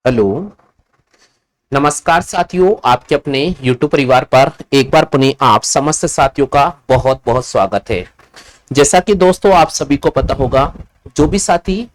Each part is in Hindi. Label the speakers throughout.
Speaker 1: हेलो। नमस्कार साथियों, आपके अपने YouTube परिवार पर एक बार पुनः आप समस्त साथियों का बहुत बहुत स्वागत है। जैसा कि दोस्तों आप सभी को पता होगा, जो भी साथी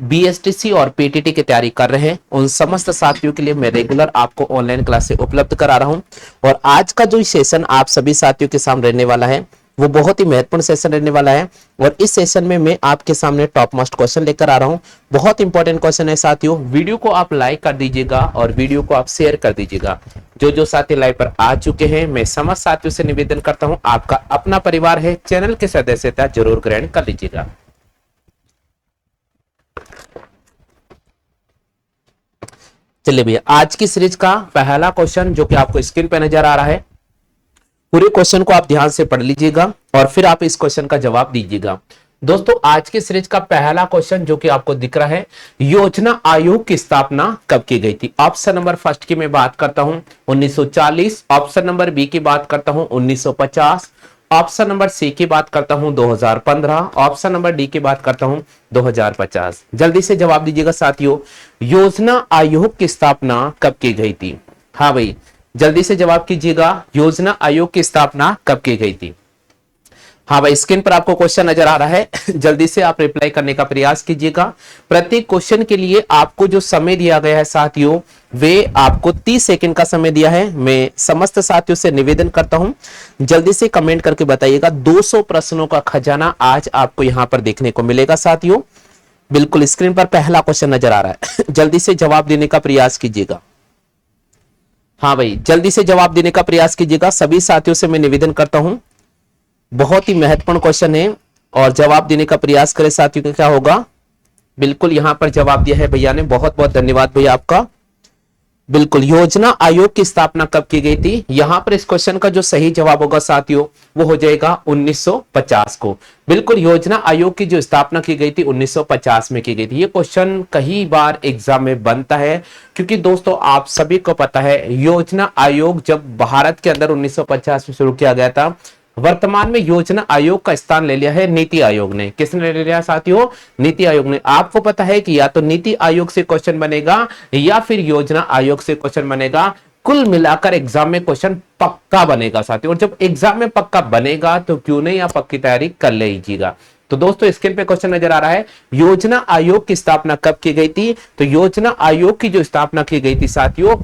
Speaker 1: BSTC और PTT की तैयारी कर रहे हैं उन समस्त साथियों के लिए मैं रेगुलर आपको ऑनलाइन क्लासेस उपलब्ध करा रहा हूं। और आज का जो सेशन आप सभी साथियों के सामने रहने वाला है वो बहुत ही महत्वपूर्ण सेशन रहने वाला है। और इस सेशन में मैं आपके सामने टॉप मोस्ट क्वेश्चन लेकर आ रहा हूं। बहुत इंपॉर्टेंट क्वेश्चन है साथियों। वीडियो को आप लाइक कर दीजिएगा और वीडियो को आप शेयर कर दीजिएगा। जो जो साथी लाइव पर आ चुके हैं, मैं समस्त साथियों से निवेदन करता हूं, आपका अपना परिवार है, चैनल की सदस्यता जरूर ग्रहण कर लीजिएगा। चलिए भैया, आज की सीरीज का पहला क्वेश्चन जो कि आपको स्क्रीन पे नजर आ रहा है, पूरे क्वेश्चन को आप ध्यान से पढ़ लीजिएगा और फिर आप इस क्वेश्चन का जवाब दीजिएगा। दोस्तों आज की सीरीज का पहला क्वेश्चन जो कि आपको दिख रहा है, योजना आयोग की स्थापना कब की गई थी। ऑप्शन नंबर फर्स्ट की मैं बात करता हूं 1940, ऑप्शन नंबर बी की बात करता हूं 1950, ऑप्शन नंबर सी की बात करता हूं 2015, ऑप्शन नंबर डी की बात करता हूं 2050। जल्दी से जवाब दीजिएगा साथियों, योजना आयोग की स्थापना कब की गई थी। हाँ भाई, जल्दी से जवाब कीजिएगा, योजना आयोग की स्थापना कब की गई थी। हाँ भाई, स्क्रीन पर आपको क्वेश्चन नजर आ रहा है, जल्दी से आप रिप्लाई करने का प्रयास कीजिएगा। प्रत्येक क्वेश्चन के लिए आपको जो समय दिया गया है साथियों, वे आपको 30 सेकंड का समय दिया है। मैं समस्त साथियों से निवेदन करता हूं, जल्दी से कमेंट करके बताइएगा। 200 प्रश्नों का खजाना आज आपको यहां पर देखने को मिलेगा साथियों। बिल्कुल स्क्रीन पर पहला क्वेश्चन नजर आ रहा है, जल्दी से जवाब देने का प्रयास कीजिएगा। हाँ भाई, जल्दी से जवाब देने का प्रयास कीजिएगा। सभी साथियों से मैं निवेदन करता हूं, बहुत ही महत्वपूर्ण क्वेश्चन है और जवाब देने का प्रयास करें साथियों का क्या होगा। बिल्कुल यहां पर जवाब दिया है भैया ने, बहुत बहुत धन्यवाद भैया आपका। बिल्कुल, योजना आयोग की स्थापना कब की गई थी। यहां पर इस क्वेश्चन का जो सही जवाब होगा साथियों वो हो जाएगा 1950 को। बिल्कुल, योजना आयोग की जो स्थापना की गई थी 1950 में की गई थी। ये क्वेश्चन कई बार एग्जाम में बनता है, क्योंकि दोस्तों आप सभी को पता है योजना आयोग जब भारत के अंदर 1950 में शुरू किया गया था, वर्तमान में योजना आयोग का स्थान ले लिया है नीति आयोग ने। किसने ले लिया साथियों? नीति आयोग ने। आपको पता है कि या तो नीति आयोग से क्वेश्चन बनेगा या फिर योजना आयोग से क्वेश्चन बनेगा। कुल मिलाकर एग्जाम में क्वेश्चन पक्का बनेगा साथियों। और जब एग्जाम में पक्का बनेगा तो क्यों नहीं आप पक्की तैयारी कर लीजिएगा। तो दोस्तों स्क्रीन पे क्वेश्चन नजर आ रहा है, योजना आयोग की स्थापना कब की गई थी। तो योजना आयोग की जो स्थापना की गई थी साथियों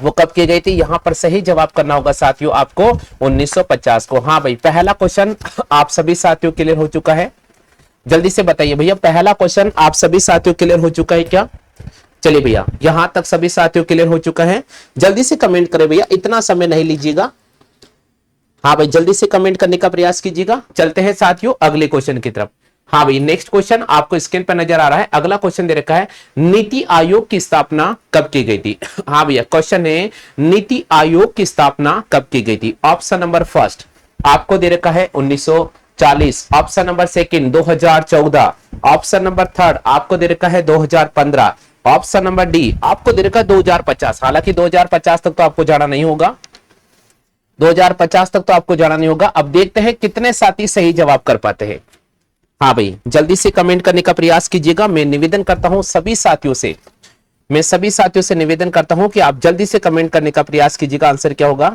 Speaker 1: वो कब की गई थी। यहां पर सही जवाब करना होगा साथियों आपको 1950 को। हाँ भाई, पहला क्वेश्चन आप सभी साथियों क्लियर हो चुका है। जल्दी से बताइए भैया, पहला क्वेश्चन आप सभी साथियों क्लियर हो चुका है क्या। चलिए भैया, यहां तक सभी साथियों क्लियर हो चुका है। जल्दी से कमेंट करें भैया, इतना समय नहीं लीजिएगा। हाँ भाई, जल्दी से कमेंट करने का प्रयास कीजिएगा। चलते हैं साथियों अगले क्वेश्चन की तरफ। हाँ भाई, नेक्स्ट क्वेश्चन आपको स्क्रीन पर नजर आ रहा है। अगला क्वेश्चन दे रखा है, नीति आयोग की स्थापना कब की गई थी। हाँ भैया, क्वेश्चन है नीति आयोग की स्थापना कब की गई थी। ऑप्शन नंबर फर्स्ट आपको दे रखा है 1940, option number second 2014, option number third आपको दे रखा है 2015, ऑप्शन नंबर डी आपको दे रखा है 2050। हालांकि 2050 तक तो आपको जाना नहीं होगा, 2050 तक तो आपको जाना नहीं होगा। अब देखते हैं कितने साथी सही जवाब कर पाते हैं। हाँ भाई, जल्दी से कमेंट करने का प्रयास कीजिएगा। मैं निवेदन करता हूं सभी साथियों से, मैं सभी साथियों से निवेदन करता हूं कि आप जल्दी से कमेंट करने का प्रयास कीजिएगा। आंसर क्या होगा।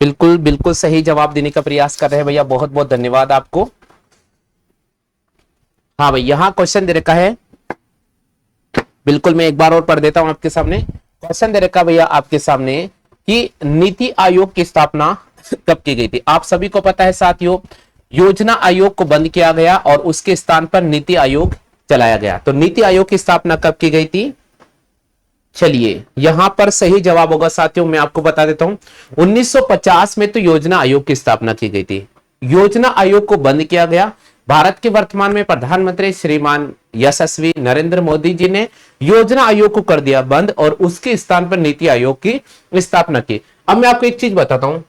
Speaker 1: बिल्कुल बिल्कुल सही जवाब देने का प्रयास कर रहे हैं भैया, बहुत बहुत धन्यवाद आपको। हाँ भाई, यहां क्वेश्चन दे रखा है, बिल्कुल मैं एक बार और पढ़ देता हूं आपके सामने। क्वेश्चन दे रखा भैया आपके सामने कि नीति आयोग की स्थापना कब की गई थी। आप सभी को पता है साथियों, योजना आयोग को बंद किया गया और उसके स्थान पर नीति आयोग चलाया गया। तो नीति आयोग की स्थापना कब की गई थी। चलिए यहां पर सही जवाब होगा साथियों, मैं आपको बता देता हूं 1950 में तो योजना आयोग की स्थापना की गई थी। योजना आयोग को बंद किया गया। भारत के वर्तमान में प्रधानमंत्री श्रीमान यशस्वी नरेंद्र मोदी जी ने योजना आयोग को कर दिया बंद और उसके स्थान पर नीति आयोग की स्थापना की। अब मैं आपको एक चीज बताता हूं,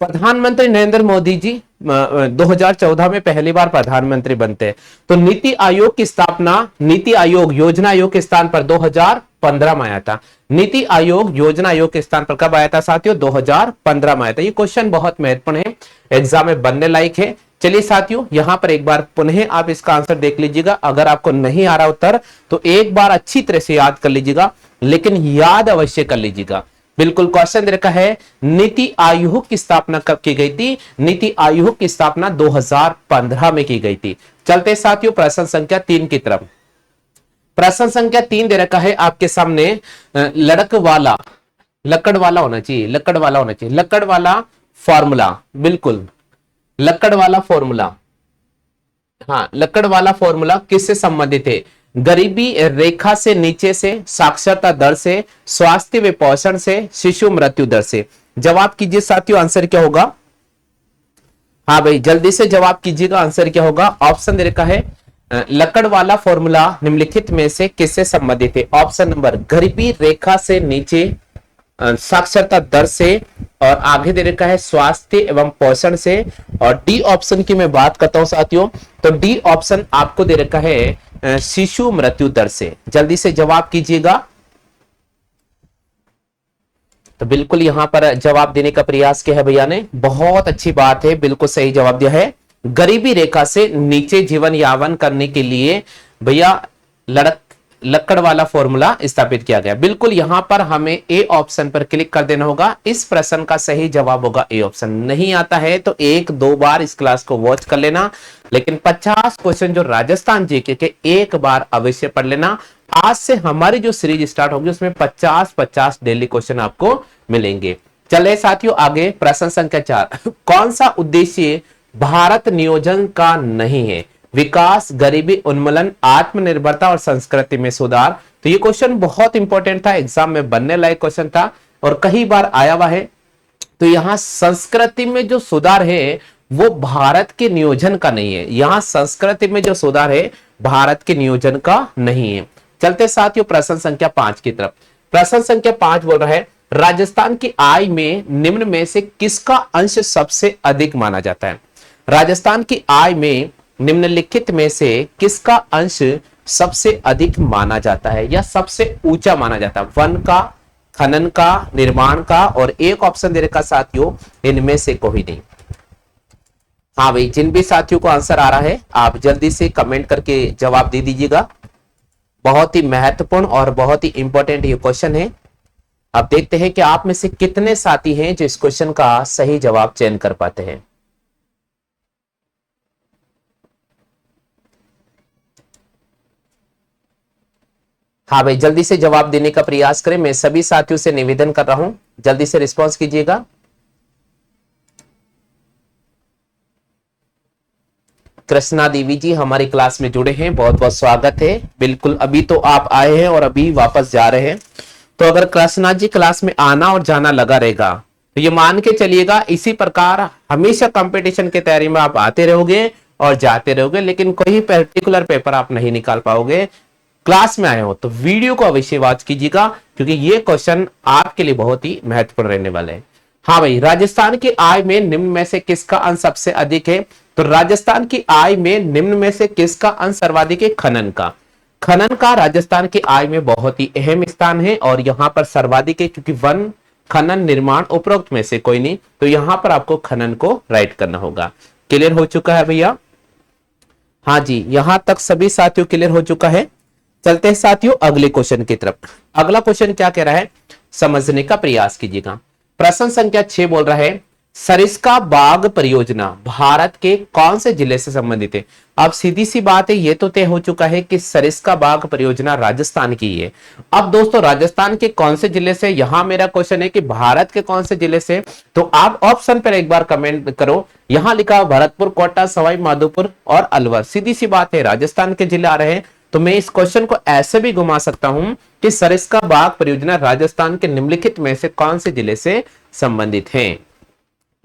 Speaker 1: प्रधानमंत्री नरेंद्र मोदी जी 2014 में पहली बार प्रधानमंत्री बनते हैं। तो नीति आयोग की स्थापना, नीति आयोग योजना आयोग के स्थान पर 2015 में आया था। नीति आयोग योजना आयोग के स्थान पर कब आया था साथियों, 2015 में आया था। ये क्वेश्चन बहुत महत्वपूर्ण है, एग्जाम में बनने लायक है। चलिए साथियों, यहां पर एक बार पुनः आप इसका आंसर देख लीजिएगा। अगर आपको नहीं आ रहा उत्तर तो एक बार अच्छी तरह से याद कर लीजिएगा, लेकिन याद अवश्य कर लीजिएगा। बिल्कुल क्वेश्चन दे रखा है, नीति आयोग की स्थापना कब की गई थी? नीति आयोग की स्थापना 2015 में की गई थी। चलते साथियों प्रश्न संख्या 3 की तरफ। प्रश्न संख्या 3 दे रखा है आपके सामने, लकड़ वाला होना चाहिए, लकड़ वाला फॉर्मूला। बिल्कुल लकड़ वाला फॉर्मूला, हाँ लकड़ वाला फॉर्मूला किससे संबंधित है? गरीबी रेखा से नीचे से, साक्षरता दर से, स्वास्थ्य व पोषण से, शिशु मृत्यु दर से। जवाब कीजिए साथियों, आंसर क्या होगा? हाँ भाई जल्दी से जवाब कीजिएगा, आंसर क्या होगा? ऑप्शन दे रखा है, लकड़ वाला फॉर्मूला निम्नलिखित में से किससे संबंधित है? ऑप्शन नंबर गरीबी रेखा से नीचे, साक्षरता दर से, और आगे दे रखा है स्वास्थ्य एवं पोषण से। और डी ऑप्शन की मैं बात करता हूं साथियों, तो डी ऑप्शन आपको दे रखा है शिशु मृत्यु दर से। जल्दी से जवाब कीजिएगा। तो बिल्कुल यहां पर जवाब देने का प्रयास किया है भैया ने, बहुत अच्छी बात है, बिल्कुल सही जवाब दिया है। गरीबी रेखा से नीचे जीवन यापन करने के लिए भैया लकड़ वाला फॉर्मूला स्थापित किया गया। बिल्कुल यहां पर हमें ए ऑप्शन पर क्लिक कर देना होगा। इस प्रश्न का सही जवाब होगा ए ऑप्शन। नहीं आता है तो एक दो बार इस क्लास को वॉच कर लेना, लेकिन 50 क्वेश्चन जो राजस्थान जीके के एक बार अवश्य पढ़ लेना। आज से हमारी जो सीरीज स्टार्ट होगी उसमें 50-50 डेली क्वेश्चन आपको मिलेंगे। चले साथियों आगे, प्रश्न संख्या 4। कौन सा उद्देश्य भारत नियोजन का नहीं है? विकास, गरीबी उन्मूलन, आत्मनिर्भरता और संस्कृति में सुधार। तो ये क्वेश्चन बहुत इंपॉर्टेंट था, एग्जाम में बनने लायक क्वेश्चन था और कई बार आया हुआ है। तो यहां संस्कृति में जो सुधार है वो भारत के नियोजन का नहीं है। यहां संस्कृति में जो सुधार है भारत के नियोजन का नहीं है। चलते साथियों प्रश्न संख्या 5 की तरफ। प्रश्न संख्या 5 बोल रहा है, राजस्थान की आय में निम्न में से किसका अंश सबसे अधिक माना जाता है? राजस्थान की आय में निम्नलिखित में से किसका अंश सबसे अधिक माना जाता है या सबसे ऊंचा माना जाता है? वन का, खनन का, निर्माण का, और एक ऑप्शन दे रखा साथियों इनमें से कोई नहीं। हाँ भाई जिन भी साथियों को आंसर आ रहा है आप जल्दी से कमेंट करके जवाब दे दीजिएगा। बहुत ही महत्वपूर्ण और बहुत ही इंपॉर्टेंट ये क्वेश्चन है। अब देखते हैं कि आप में से कितने साथी हैं जो इस क्वेश्चन का सही जवाब चयन कर पाते हैं। हाँ भाई जल्दी से जवाब देने का प्रयास करें। मैं सभी साथियों से निवेदन कर रहा हूं, जल्दी से रिस्पॉन्स कीजिएगा। कृष्णा देवी जी हमारी क्लास में जुड़े हैं, बहुत बहुत स्वागत है। बिल्कुल अभी तो आप आए हैं और अभी वापस जा रहे हैं, तो अगर कृष्णा जी क्लास में आना और जाना लगा रहेगा तो ये मान के चलिएगा इसी प्रकार हमेशा कंपटीशन की तैयारी में आप आते रहोगे और जाते रहोगे, लेकिन कोई पर्टिकुलर पेपर आप नहीं निकाल पाओगे। क्लास में आए हो तो वीडियो को अवश्य वॉच कीजिएगा, क्योंकि ये क्वेश्चन आपके लिए बहुत ही महत्वपूर्ण रहने वाले हैं। हाँ भाई, राजस्थान की आय में निम्न में से किसका अंश सबसे अधिक है? तो राजस्थान की आय में निम्न में से किसका अंश सर्वाधिक है? खनन का। खनन का राजस्थान की आय में बहुत ही अहम स्थान है और यहां पर सर्वाधिक है, क्योंकि वन, खनन, निर्माण उपरोक्त में से कोई नहीं, तो यहां पर आपको खनन को राइट करना होगा। क्लियर हो चुका है भैया? हाँ जी, यहां तक सभी साथियों क्लियर हो चुका है। चलते हैं साथियों अगले क्वेश्चन की तरफ। अगला क्वेश्चन क्या कह रहा है समझने का प्रयास कीजिएगा। प्रश्न संख्या 6 बोल रहा है, सरिस्का बाग परियोजना भारत के कौन से जिले से संबंधित है? अब सीधी सी बात है, ये तो तय हो चुका है कि सरिस्का बाग परियोजना राजस्थान की है। अब दोस्तों राजस्थान के कौन से जिले से, यहां मेरा क्वेश्चन है कि भारत के कौन से जिले से, तो आप ऑप्शन पर एक बार कमेंट करो। यहां लिखा भरतपुर, कोटा, सवाई माधोपुर और अलवर। सीधी सी बात है राजस्थान के जिले आ रहे हैं, तो मैं इस क्वेश्चन को ऐसे भी घुमा सकता हूं कि सरिस्का बाग परियोजना राजस्थान के निम्नलिखित में से कौन से जिले से संबंधित है?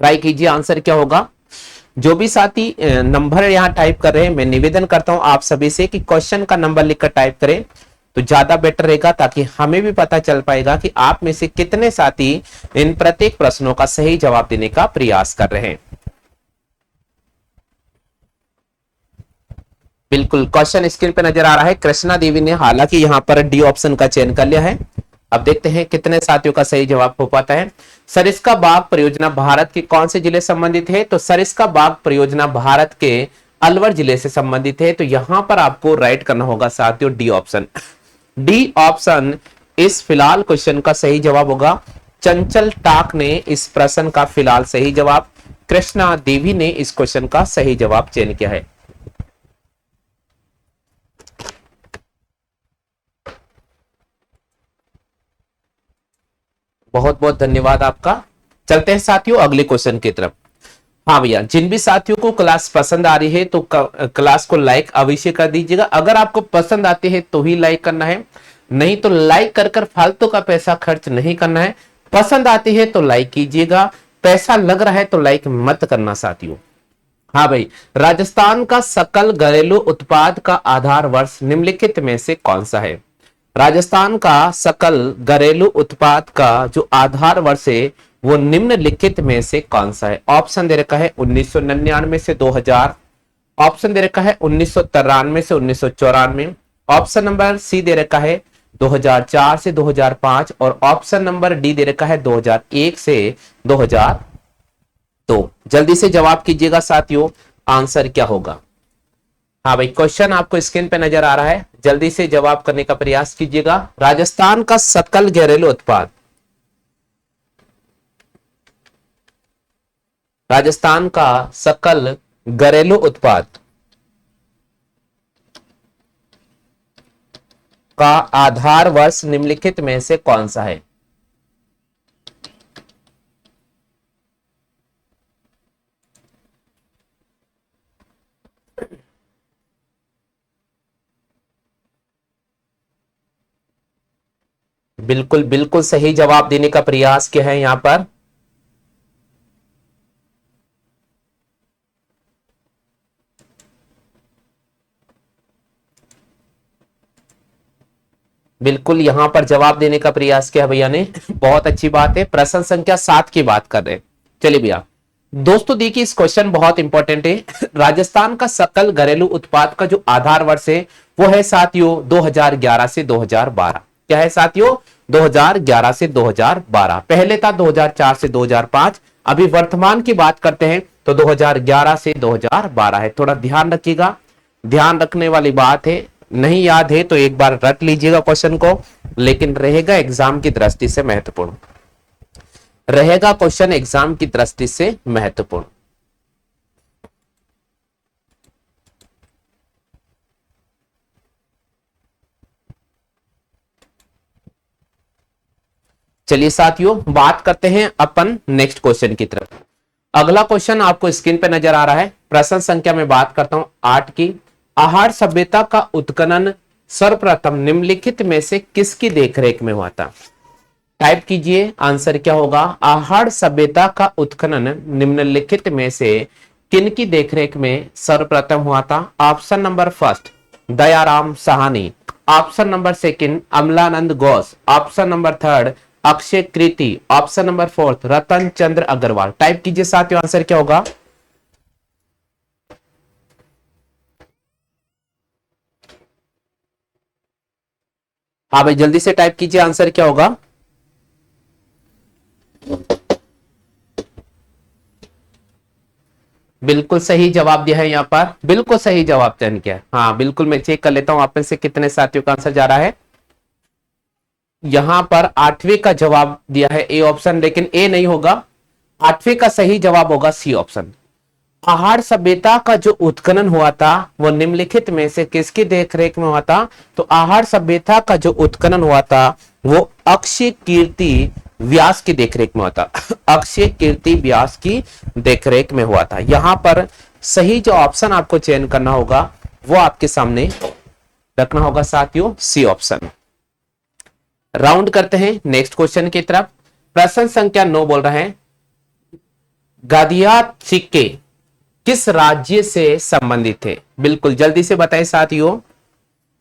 Speaker 1: ट्राई कीजिए, आंसर क्या होगा। जो भी साथी नंबर यहां टाइप कर रहे हैं, मैं निवेदन करता हूं आप सभी से कि क्वेश्चन का नंबर लिखकर टाइप करें तो ज्यादा बेटर रहेगा, ताकि हमें भी पता चल पाएगा कि आप में से कितने साथी इन प्रत्येक प्रश्नों का सही जवाब देने का प्रयास कर रहे हैं। बिल्कुल क्वेश्चन स्क्रीन पे नजर आ रहा है। कृष्णा देवी ने हालांकि यहां पर डी ऑप्शन का चयन कर लिया है। अब देखते हैं कितने साथियों का सही जवाब हो पाता है। सरिस्का बाग परियोजना भारत के कौन से जिले संबंधित है? तो सरिस्का बाग परियोजना भारत के अलवर जिले से संबंधित है। तो यहां पर आपको राइट करना होगा साथियों डी ऑप्शन। डी ऑप्शन इस फिलहाल क्वेश्चन का सही जवाब होगा। चंचल टाक ने इस प्रश्न का फिलहाल सही जवाब, कृष्णा देवी ने इस क्वेश्चन का सही जवाब चयन किया है। बहुत बहुत धन्यवाद आपका। चलते हैं साथियों अगले क्वेश्चन की तरफ। हाँ भैया, जिन भी साथियों को क्लास पसंद आ रही है तो क्लास को लाइक अवश्य कर दीजिएगा। अगर आपको पसंद आती है तो ही लाइक करना है, नहीं तो लाइक कर कर फालतू का पैसा खर्च नहीं करना है। पसंद आती है तो लाइक कीजिएगा, पैसा लग रहा है तो लाइक मत करना साथियों। हाँ भाई, राजस्थान का सकल घरेलू उत्पाद का आधार वर्ष निम्नलिखित में से कौन सा है? राजस्थान का सकल घरेलू उत्पाद का जो आधार वर्ष है वो निम्नलिखित में से कौन सा है? ऑप्शन दे रखा है 1999 से 2000, ऑप्शन दे रखा है 1993 से 1994, ऑप्शन नंबर सी दे रखा है 2004 से 2005 और ऑप्शन नंबर डी दे रखा है 2001 से 2002। जल्दी से जवाब कीजिएगा साथियों, आंसर क्या होगा? हाँ भाई, क्वेश्चन आपको स्क्रीन पे नजर आ रहा है, जल्दी से जवाब करने का प्रयास कीजिएगा। राजस्थान का सकल घरेलू उत्पाद, राजस्थान का सकल घरेलू उत्पाद का आधार वर्ष निम्नलिखित में से कौन सा है? बिल्कुल बिल्कुल सही जवाब देने का प्रयास किया है यहां पर। बिल्कुल यहां पर जवाब देने का प्रयास किया भैया ने, बहुत अच्छी बात है। प्रश्न संख्या 7 की बात कर रहे हैं। चलिए भैया दोस्तों, देखिए इस क्वेश्चन बहुत इंपॉर्टेंट है। राजस्थान का सकल घरेलू उत्पाद का जो आधार वर्ष है वो है साथियों 2011 से 2012। क्या है साथियों? 2011 से 2012। पहले था 2004 से 2005। अभी वर्तमान की बात करते हैं तो 2011 से 2012 है। थोड़ा ध्यान रखिएगा, ध्यान रखने वाली बात है। नहीं याद है तो एक बार रट लीजिएगा क्वेश्चन को, लेकिन रहेगा एग्जाम की दृष्टि से महत्वपूर्ण, रहेगा क्वेश्चन एग्जाम की दृष्टि से महत्वपूर्ण। चलिए साथियों बात करते हैं अपन नेक्स्ट क्वेश्चन की तरफ। अगला क्वेश्चन आपको स्क्रीन पे नजर आ रहा है। प्रश्न संख्या में बात करता हूं 8 की। आहार सभ्यता का उत्खनन सर्वप्रथम निम्नलिखित में से किसकी देखरेख में हुआ था? टाइप कीजिए, आंसर क्या होगा? आहार सभ्यता का उत्खनन निम्नलिखित में से किनकी देखरेख में सर्वप्रथम हुआ था? Option number first Dayaram Sahni, option number second Amalananda Ghosh, option number third Akshay Kriti, option number fourth Ratan Chandra Agrawal. Type कीजिए साथियों, आंसर क्या होगा? हाँ भाई जल्दी से टाइप कीजिए, आंसर क्या होगा? बिल्कुल सही जवाब दिया है यहाँ पर, बिल्कुल सही जवाब चयन किया है। हाँ बिल्कुल, मैं चेक कर लेता हूं आप में से कितने साथियों का आंसर जा रहा है। यहां पर 8वें का जवाब दिया है ए ऑप्शन, लेकिन ए नहीं होगा, 8वें का सही जवाब होगा सी ऑप्शन। आहार सभ्यता का जो उत्खनन हुआ था वो निम्नलिखित में से किसकी देखरेख में हुआ था? तो आहार सभ्यता का जो उत्खनन हुआ था वो अक्षय कीर्ति व्यास की देखरेख में हुआ था। अक्षय कीर्ति व्यास की देखरेख में हुआ था। यहां पर सही जो ऑप्शन आपको चयन करना होगा वो आपके सामने रखना होगा साथियों, सी ऑप्शन। राउंड करते हैं नेक्स्ट क्वेश्चन की तरफ। प्रश्न संख्या 9 बोल रहे हैं गादिया सिक्के किस राज्य से संबंधित थे? बिल्कुल जल्दी से बताएं साथियों,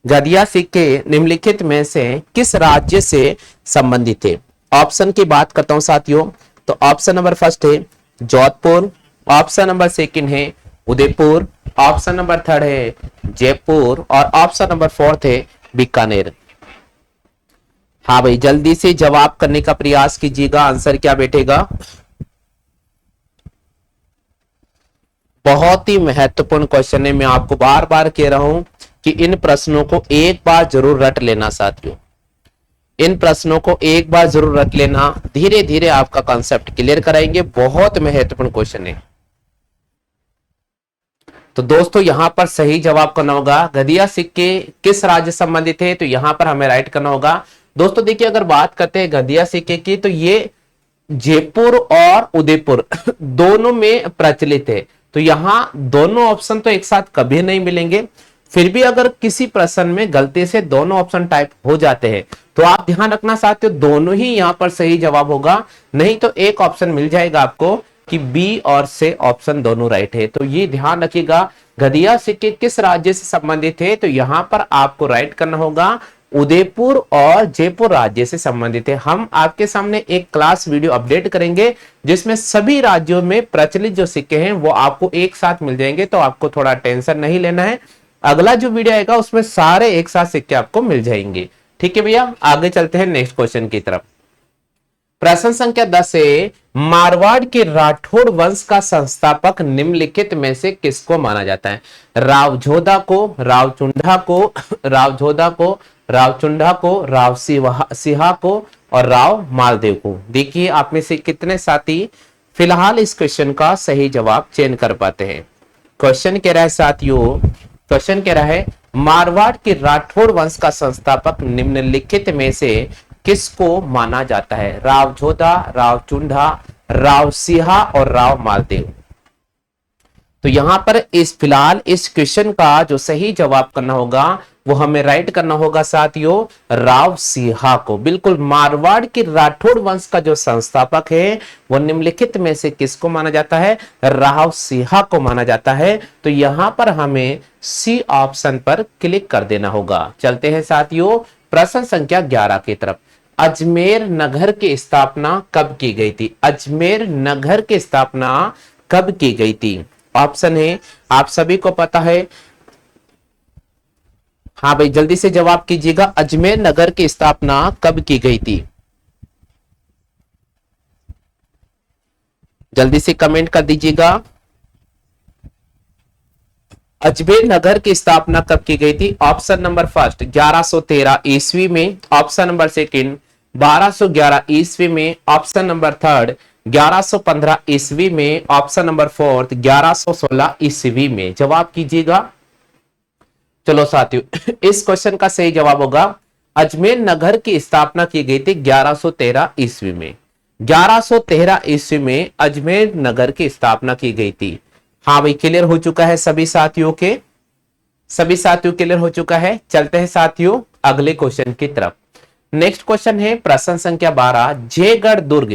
Speaker 1: गदिया सिक्के निम्नलिखित में से किस राज्य से संबंधित थे? ऑप्शन की बात करता हूं साथियों, तो ऑप्शन नंबर फर्स्ट है जोधपुर, ऑप्शन नंबर सेकंड है उदयपुर, ऑप्शन नंबर थर्ड है जयपुर और ऑप्शन नंबर फोर्थ है बीकानेर। हाँ भाई, जल्दी से जवाब करने का प्रयास कीजिएगा। आंसर क्या बैठेगा? बहुत ही महत्वपूर्ण क्वेश्चन है। मैं आपको बार बार कह रहा हूं कि इन प्रश्नों को एक बार जरूर रट लेना साथियों। इन प्रश्नों को एक बार जरूर रट लेना, धीरे धीरे आपका कॉन्सेप्ट क्लियर कराएंगे। बहुत महत्वपूर्ण क्वेश्चन है। तो दोस्तों यहां पर सही जवाब करना होगा, गधिया सिक्के किस राज्य से संबंधित है, तो यहां पर हमें राइट करना होगा। दोस्तों देखिए, अगर बात करते हैं गधिया सिक्के की, तो ये जयपुर और उदयपुर दोनों में प्रचलित है। तो यहां दोनों ऑप्शन तो एक साथ कभी नहीं मिलेंगे। फिर भी अगर किसी प्रश्न में गलती से दोनों ऑप्शन टाइप हो जाते हैं तो आप ध्यान रखना चाहते हो दोनों ही यहां पर सही जवाब होगा, नहीं तो एक ऑप्शन मिल जाएगा आपको कि बी और से ऑप्शन दोनों राइट है। तो ये ध्यान रखिएगा, गधिया सिक्के किस राज्य से संबंधित है, तो यहां पर आपको राइट करना होगा उदयपुर और जयपुर राज्य से संबंधित है। हम आपके सामने एक क्लास वीडियो अपडेट करेंगे जिसमें सभी राज्यों में प्रचलित जो सिक्के हैं वो आपको एक साथ मिल जाएंगे, तो आपको थोड़ा टेंशन नहीं लेना है। अगला जो वीडियो आएगा उसमें सारे एक साथ सिक्के आपको मिल जाएंगे। ठीक है भैया, आगे चलते हैं नेक्स्ट क्वेश्चन की तरफ। प्रश्न संख्या 10 है, मारवाड़ के राठौड़ वंश का संस्थापक निम्नलिखित में से किसको माना जाता है? रावजोधा को, रावचुंडा को, रावजोधा को, रावचुंडा को, राव सिहा को और राव मालदेव को। देखिए आप में से कितने साथी फिलहाल इस क्वेश्चन का सही जवाब चयन कर पाते हैं। क्वेश्चन कह रहा है साथियों, क्वेश्चन कह रहा है मारवाड़ के राठौड़ वंश का संस्थापक निम्नलिखित में से किसको माना जाता है? रावजोधा, रावचुंडा, राव सिहा और राव मालदेव। तो यहां पर इस फिलहाल इस क्वेश्चन का जो सही जवाब करना होगा वो हमें राइट करना होगा साथियों राव सिहा को। बिल्कुल, मारवाड़ के राठौड़ वंश का जो संस्थापक है वो निम्नलिखित में से किसको माना जाता है? राव सिहा को माना जाता है। तो यहां पर हमें सी ऑप्शन पर क्लिक कर देना होगा। चलते हैं साथियों प्रश्न संख्या 11 की तरफ। अजमेर नगर की स्थापना कब की गई थी? अजमेर नगर की स्थापना कब की गई थी? ऑप्शन है, आप सभी को पता है। हाँ भाई, जल्दी से जवाब कीजिएगा, अजमेर नगर की स्थापना कब की गई थी? जल्दी से कमेंट कर दीजिएगा। अजमेर नगर की स्थापना कब की गई थी? ऑप्शन नंबर फर्स्ट 1113 ईस्वी में, ऑप्शन नंबर सेकंड 1211 ईस्वी में, ऑप्शन नंबर थर्ड 1115 ईस्वी में, ऑप्शन नंबर फोर्थ 1116 ईस्वी में। जवाब कीजिएगा। चलो साथियों इस क्वेश्चन का सही जवाब होगा अजमेर नगर की स्थापना की गई थी 1113 ईस्वी में। 1113 ईस्वी में अजमेर नगर की स्थापना की गई थी। हाँ भाई, क्लियर हो चुका है सभी साथियों के? सभी साथियों क्लियर हो चुका है। चलते हैं साथियों अगले क्वेश्चन की तरफ। नेक्स्ट क्वेश्चन है प्रश्न संख्या 12, जयगढ़ दुर्ग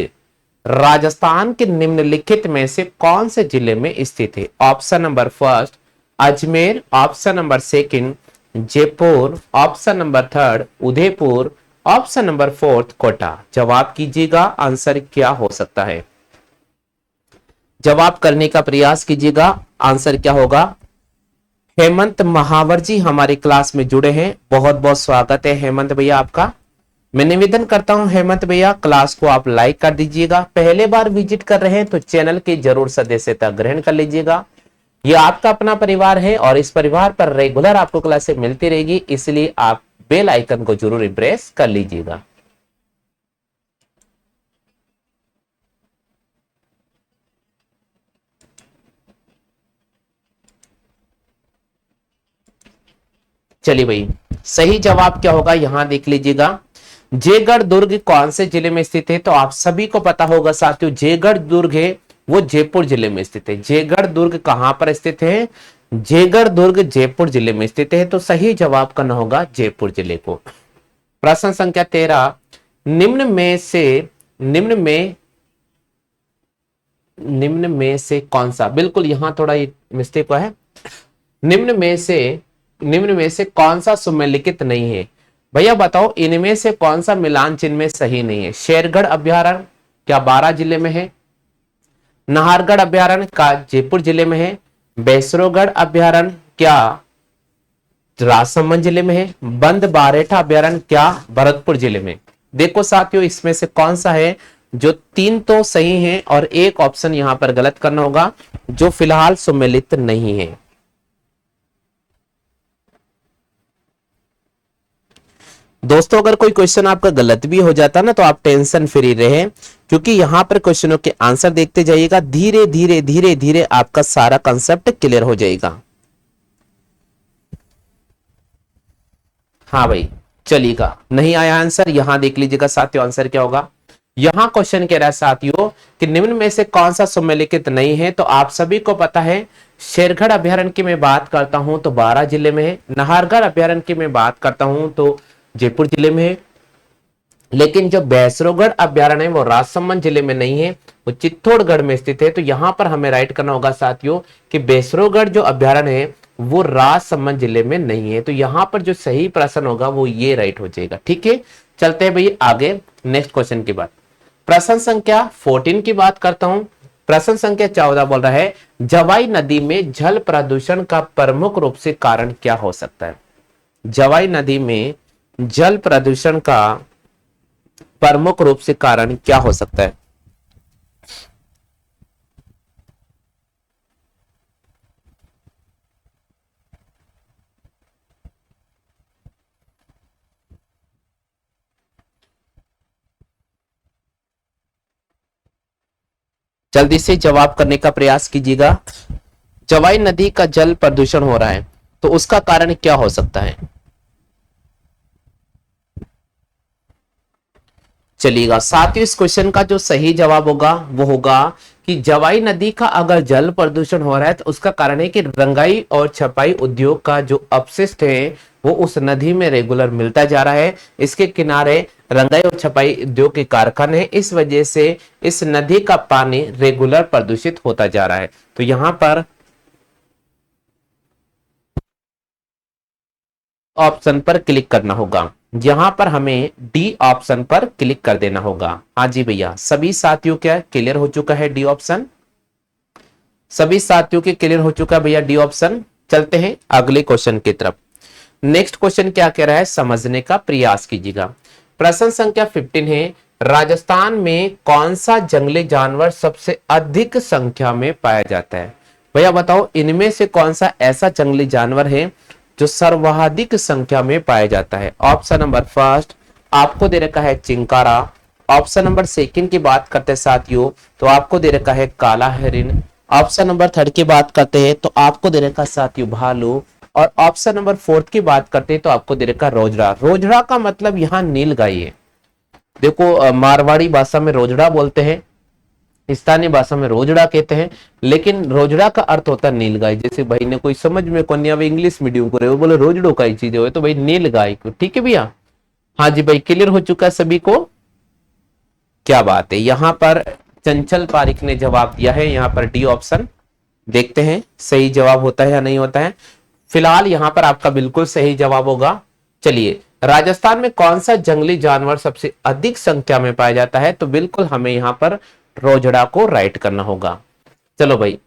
Speaker 1: राजस्थान के निम्नलिखित में से कौन से जिले में स्थित है? Option number first Ajmer, option number second Jaipur, option number third Udaipur, option number fourth Kota. जवाब कीजिएगा, आंसर क्या हो सकता है? जवाब करने का प्रयास कीजिएगा, आंसर क्या होगा? हेमंत महावर जी हमारी क्लास में जुड़े हैं, बहुत बहुत स्वागत है हेमंत भैया आपका। मैं निवेदन करता हूं हेमंत भैया क्लास को आप लाइक कर दीजिएगा। पहले बार विजिट कर रहे हैं तो चैनल की जरूर सदस्यता ग्रहण कर लीजिएगा। ये आपका अपना परिवार है और इस परिवार पर रेगुलर आपको क्लासें मिलती रहेगी, इसलिए आप बेल आइकन को जरूर प्रेस कर लीजिएगा। चलिए भाई, सही जवाब क्या होगा यहां देख लीजिएगा। जयगढ़ दुर्ग कौन से जिले में स्थित है? तो आप सभी को पता होगा साथियों, जयगढ़ दुर्ग है वो जयपुर जिले में स्थित है। जयगढ़ दुर्ग कहां पर स्थित है? जयगढ़ दुर्ग जयपुर जिले में स्थित है। तो सही जवाब करना होगा जयपुर जिले को। प्रश्न संख्या 13, निम्न में से कौन सा, बिल्कुल यहां थोड़ा मिस्टेक हुआ है। निम्न में से कौन सा सुमेलिखित नहीं है? भैया बताओ इनमें से कौन सा मिलान चिन्ह में सही नहीं है? शेरगढ़ अभ्यारण्य क्या 12 जिले में है? नाहरगढ़ अभ्यारण्य का जयपुर जिले में है? बैसरोगढ़ अभ्यारण्य क्या राजसमंद जिले में है? बंद बारेठा अभ्यारण्य क्या भरतपुर जिले में? देखो साथियों इसमें से कौन सा है, जो तीन तो सही है और एक ऑप्शन यहां पर गलत करना होगा जो फिलहाल सुमेलित नहीं है। दोस्तों अगर कोई क्वेश्चन आपका गलत भी हो जाता ना तो आप टेंशन फ्री रहे, क्योंकि यहां पर क्वेश्चनों के आंसर देखते जाइएगा, धीरे धीरे धीरे धीरे आपका सारा कंसेप्ट क्लियर हो जाएगा। हाँ भाई चलिएगा, नहीं आया आंसर, यहां देख लीजिएगा साथियों आंसर क्या होगा। यहां क्वेश्चन कह रहा है साथियों कि निम्न में से कौन सा सुमेलित नहीं है, तो आप सभी को पता है शेरगढ़ अभ्यारण्य की मैं बात करता हूं तो 12 जिले में है, नाहरगढ़ अभ्यारण्य की मैं बात करता हूं तो जयपुर जिले में है, लेकिन जो बैसरोगढ़ अभ्यारण्य है वो राजसमंद जिले में नहीं है, वो चित्तौड़गढ़ में स्थित है। तो यहां पर हमें राइट करना होगा साथियों कि बैसरोगढ़ जो अभ्यारण्य है वो राजसमंद जिले में नहीं है। तो यहां पर जो सही प्रश्न होगा वो ये राइट हो जाएगा। ठीक है, चलते हैं भाई आगे नेक्स्ट क्वेश्चन की बात। प्रश्न संख्या 14 की बात करता हूं। प्रश्न संख्या 14 बोल रहा है जवाई नदी में जल प्रदूषण का प्रमुख रूप से कारण क्या हो सकता है। जवाई नदी में जल प्रदूषण का प्रमुख रूप से कारण क्या हो सकता है। जल्दी से जवाब करने का प्रयास कीजिएगा। जवाई नदी का जल प्रदूषण हो रहा है तो उसका कारण क्या हो सकता है। चलिएगा साथियों, इस क्वेश्चन का जो सही जवाब होगा वो होगा कि जवाई नदी का अगर जल प्रदूषण हो रहा है तो उसका कारण है कि रंगाई और छपाई उद्योग का जो अपशिष्ट है वो उस नदी में रेगुलर मिलता जा रहा है। इसके किनारे रंगाई और छपाई उद्योग के कारखाने हैं, इस वजह से इस नदी का पानी रेगुलर प्रदूषित होता जा रहा है। तो यहां पर ऑप्शन पर क्लिक करना होगा, यहां पर हमें डी ऑप्शन पर क्लिक कर देना होगा। हाँ जी भैया, सभी साथियों क्या क्लियर हो चुका है डी ऑप्शन, सभी साथियों के क्लियर हो चुका है भैया डी ऑप्शन। चलते हैं अगले क्वेश्चन की तरफ। नेक्स्ट क्वेश्चन क्या कह रहा है समझने का प्रयास कीजिएगा। प्रश्न संख्या 15 है राजस्थान में कौन सा जंगली जानवर सबसे अधिक संख्या में पाया जाता है। भैया बताओ इनमें से कौन सा ऐसा जंगली जानवर है जो सर्वाधिक संख्या में पाया जाता है। ऑप्शन नंबर फर्स्ट आपको दे रखा है चिंकारा, ऑप्शन नंबर सेकंड की बात करते हैं साथियों तो आपको दे रखा है काला हिरण, ऑप्शन नंबर थर्ड की बात करते हैं तो आपको दे रखा साथियों भालू, और ऑप्शन नंबर फोर्थ की बात करते हैं तो आपको दे रखा रोजड़ा। रोजड़ा का मतलब यहाँ नीलगाय है। देखो मारवाड़ी भाषा में रोजड़ा बोलते हैं, स्थानीय भाषा में रोजड़ा कहते हैं, लेकिन रोजड़ा का अर्थ होता है नीलगाय। जैसे भाई ने कोई समझ में कौन नहीं आवे इंग्लिश मीडियम को रहे वो बोले रोजड़ो का ही चीज हो तो भाई नीलगाय को। ठीक है भैया, हाँ जी भाई क्लियर हो चुका है सभी को, क्या बात है। यहाँ पर चंचल पारिक ने जवाब दिया है यहाँ पर डी ऑप्शन, देखते हैं सही जवाब होता है या नहीं होता है। फिलहाल यहाँ पर आपका बिल्कुल सही जवाब होगा। चलिए राजस्थान में कौन सा जंगली जानवर सबसे अधिक संख्या में पाया जाता है, तो बिल्कुल हमें यहाँ पर रोजड़ा को राइट करना होगा। चलो भाई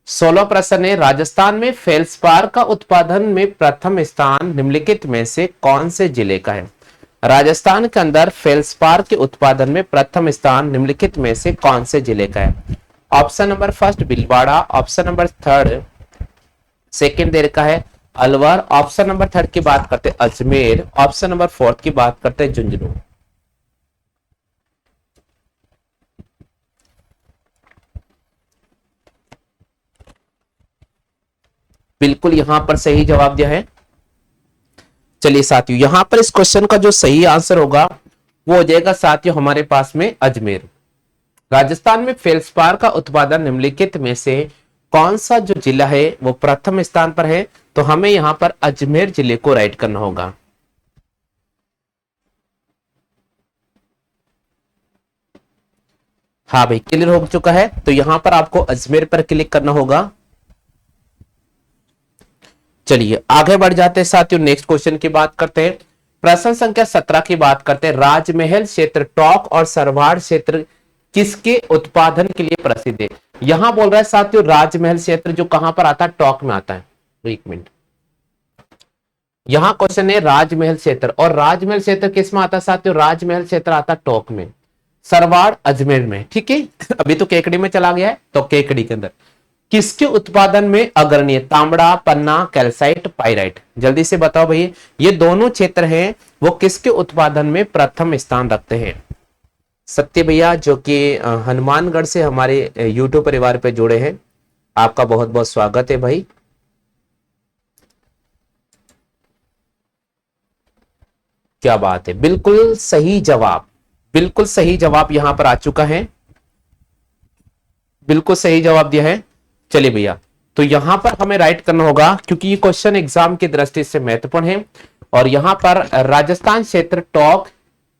Speaker 1: 16 प्रश्न है राजस्थान में फेल्सपार का उत्पादन में प्रथम स्थान निम्नलिखित में से कौन से जिले का है। राजस्थान के अंदर फेल्सपार के उत्पादन में प्रथम स्थान निम्नलिखित में से कौन से जिले का है। Option number first Bhilwara, option number third second दे रखा है अलवर, ऑप्शन नंबर थर्ड की बात करते हैं अजमेर, ऑप्शन नंबर फोर्थ की बात करते हैं झुंझुनू। बिल्कुल यहां पर सही जवाब दिया है। चलिए साथियों यहां पर इस क्वेश्चन का जो सही आंसर होगा वो हो जाएगा साथियों हमारे पास में अजमेर। राजस्थान में फेल्सपार का उत्पादन निम्नलिखित में से कौन सा जो जिला है वो प्रथम स्थान पर है, तो हमें यहां पर अजमेर जिले को राइट करना होगा। हाँ भाई क्लियर हो चुका है, तो यहां पर आपको अजमेर पर क्लिक करना होगा। चलिए आगे बढ़ जाते हैं साथियों, नेक्स्ट क्वेश्चन की बात करते हैं। प्रश्न संख्या 17 की बात करते हैं राजमहल क्षेत्र टॉक और सरवाड़ क्षेत्र किसके उत्पादन के लिए प्रसिद्ध है। यहां बोल रहा है साथियों राजमहल क्षेत्र जो कहां पर आता है, टॉक में आता है। एक मिनट, यहाँ क्वेश्चन है राजमहल क्षेत्र, और राजमहल क्षेत्र किस में आता है साथियों? राजमहल क्षेत्र आता टोंक में, सरवाड़ अजमेर में, ठीक है। अभी तो केकड़ी में चला गया है, तो केकड़ी के अंदर किसके उत्पादन में अग्रणी है? तांबड़ा, पन्ना, कैल्साइट, पाइराइट। जल्दी से बताओ भाई, ये दोनों क्षेत्र हैं वो किसके उत्पादन में प्रथम स्थान रखते हैं? सत्य भैया जो कि हनुमानगढ़ से हमारे यूट्यूब परिवार पे जुड़े हैं, आपका बहुत बहुत स्वागत है भाई। क्या बात है, बिल्कुल सही जवाब, बिल्कुल सही जवाब यहां पर आ चुका है, बिल्कुल सही जवाब दिया है। चलिए भैया, तो यहां पर हमें राइट करना होगा क्योंकि ये क्वेश्चन एग्जाम की दृष्टि से महत्वपूर्ण है। और यहां पर राजस्थान क्षेत्र टोंक,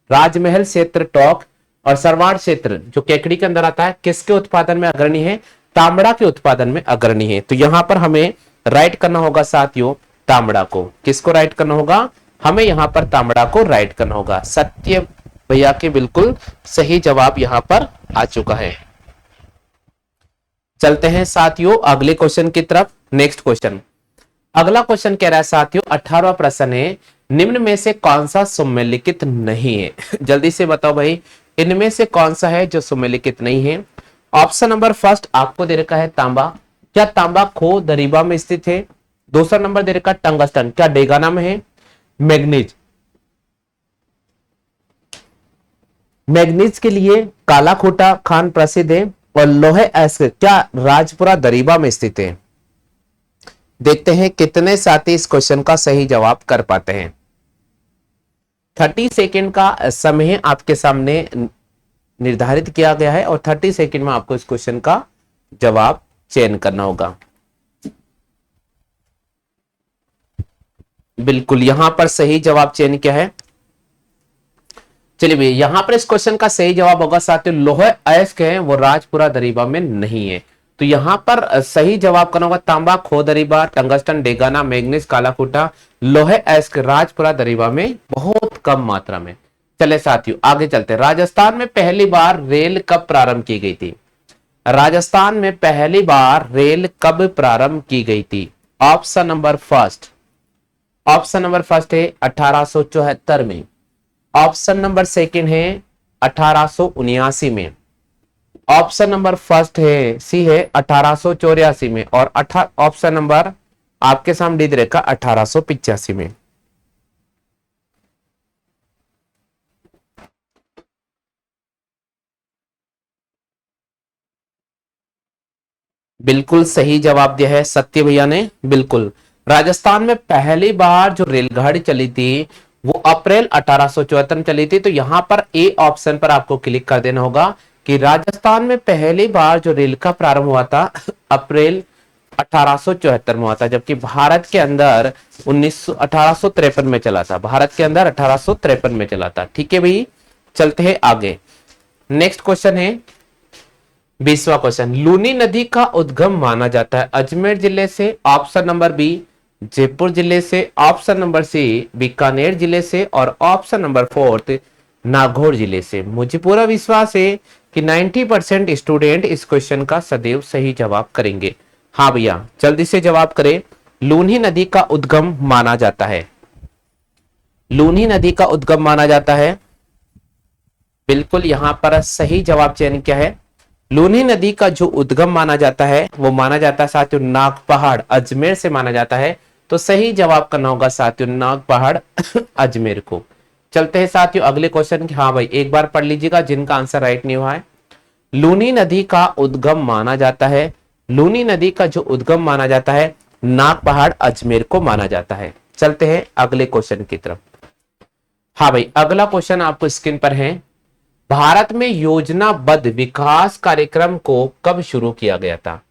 Speaker 1: राजमहल क्षेत्र टोंक और सरवाड़ क्षेत्र जो केकड़ी के अंदर आता है किसके उत्पादन में अग्रणी है? तांबड़ा के उत्पादन में अग्रणी है। तो यहां पर हमें राइट करना होगा साथियों तांबड़ा को। किसको राइट करना होगा? हमें यहां पर तांबड़ा को राइट करना होगा। सत्य भैया के बिल्कुल सही जवाब यहां पर आ चुका है। चलते हैं साथियों अगले क्वेश्चन की तरफ। नेक्स्ट क्वेश्चन, अगला क्वेश्चन कह रहा है साथियों 18वां प्रश्न है, निम्न में से कौन सा सुमेलिखित नहीं है? जल्दी से बताओ भाई, इनमें से कौन सा है जो सुमेलिखित नहीं है? ऑप्शन नंबर फर्स्ट आपको दे रखा है तांबा, क्या तांबा खो दरीबा में स्थित है? दूसरा नंबर दे रखा टंगस्टन, क्या डेगाना में है? मैग्नीज, मैग्नीज के लिए काला खोटा खान प्रसिद्ध है, और लोहे एस्क क्या राजपुरा दरीबा में स्थित है? देखते हैं कितने साथी इस क्वेश्चन का सही जवाब कर पाते हैं। 30 सेकेंड का समय आपके सामने निर्धारित किया गया है और 30 सेकेंड में आपको इस क्वेश्चन का जवाब चयन करना होगा। बिल्कुल यहां पर सही जवाब चयन किया है। चलिए भैया, यहां पर इस क्वेश्चन का सही जवाब होगा साथियों लोहे अयस्क है वो राजपुरा दरीबा में नहीं है। तो यहां पर सही जवाब करना होगा तांबा खो दरीबा, टंगस्टन डेगाना, मैग्नीज कालाकूटा, लोहे अयस्क राजपुरा दरीबा में बहुत कम मात्रा में। चले साथियों आगे चलते। राजस्थान में पहली बार रेल कब प्रारंभ की गई थी? राजस्थान में पहली बार रेल कब प्रारंभ की गई थी? Option number first, option number first है 1874 में, ऑप्शन नंबर सेकंड है 1879 में, ऑप्शन नंबर फर्स्ट है सी है 1884 में, और ऑप्शन नंबर आपके सामने दे रखा 1885 में। बिल्कुल सही जवाब दिया है सत्य भैया ने। बिल्कुल राजस्थान में पहली बार जो रेलगाड़ी चली थी वो अप्रैल 1874 में चली थी। तो यहां पर ए ऑप्शन पर आपको क्लिक कर देना होगा कि राजस्थान में पहली बार जो रेल का प्रारंभ हुआ था अप्रैल 1874 में हुआ था, जबकि भारत के अंदर 1853 में चला था। भारत के अंदर 1853 में चला था। ठीक है भाई, चलते हैं आगे। नेक्स्ट क्वेश्चन है 20वां क्वेश्चन, लूनी नदी का उद्गम माना जाता है अजमेर जिले से? ऑप्शन नंबर बी जयपुर जिले से, ऑप्शन नंबर सी बीकानेर जिले से, और ऑप्शन नंबर फोर्थ नागौर जिले से। मुझे पूरा विश्वास है कि 90% स्टूडेंट इस क्वेश्चन का सदैव सही जवाब करेंगे। हाँ भैया जल्दी से जवाब करें। लूनी नदी का उद्गम माना जाता है, लूनी नदी का उद्गम माना जाता है। बिल्कुल यहां पर सही जवाब चयन किया है। लूनी नदी का जो उद्गम माना जाता है वो माना जाता है साथियों नाग पहाड़ अजमेर से माना जाता है। तो सही जवाब करना होगा साथियों नाग पहाड़ अजमेर को। चलते हैं साथियों अगले क्वेश्चन की। हाँ भाई एक बार पढ़ लीजिएगा जिनका आंसर राइट नहीं हुआ है। लूनी नदी का उद्गम माना जाता है, लूनी नदी का जो उद्गम माना जाता है नाग पहाड़ अजमेर को माना जाता है। चलते हैं अगले क्वेश्चन की तरफ। हाँ भाई अगला क्वेश्चन आपको स्क्रीन पर है, भारत में योजनाबद्ध विकास कार्यक्रम को कब शुरू किया गया था?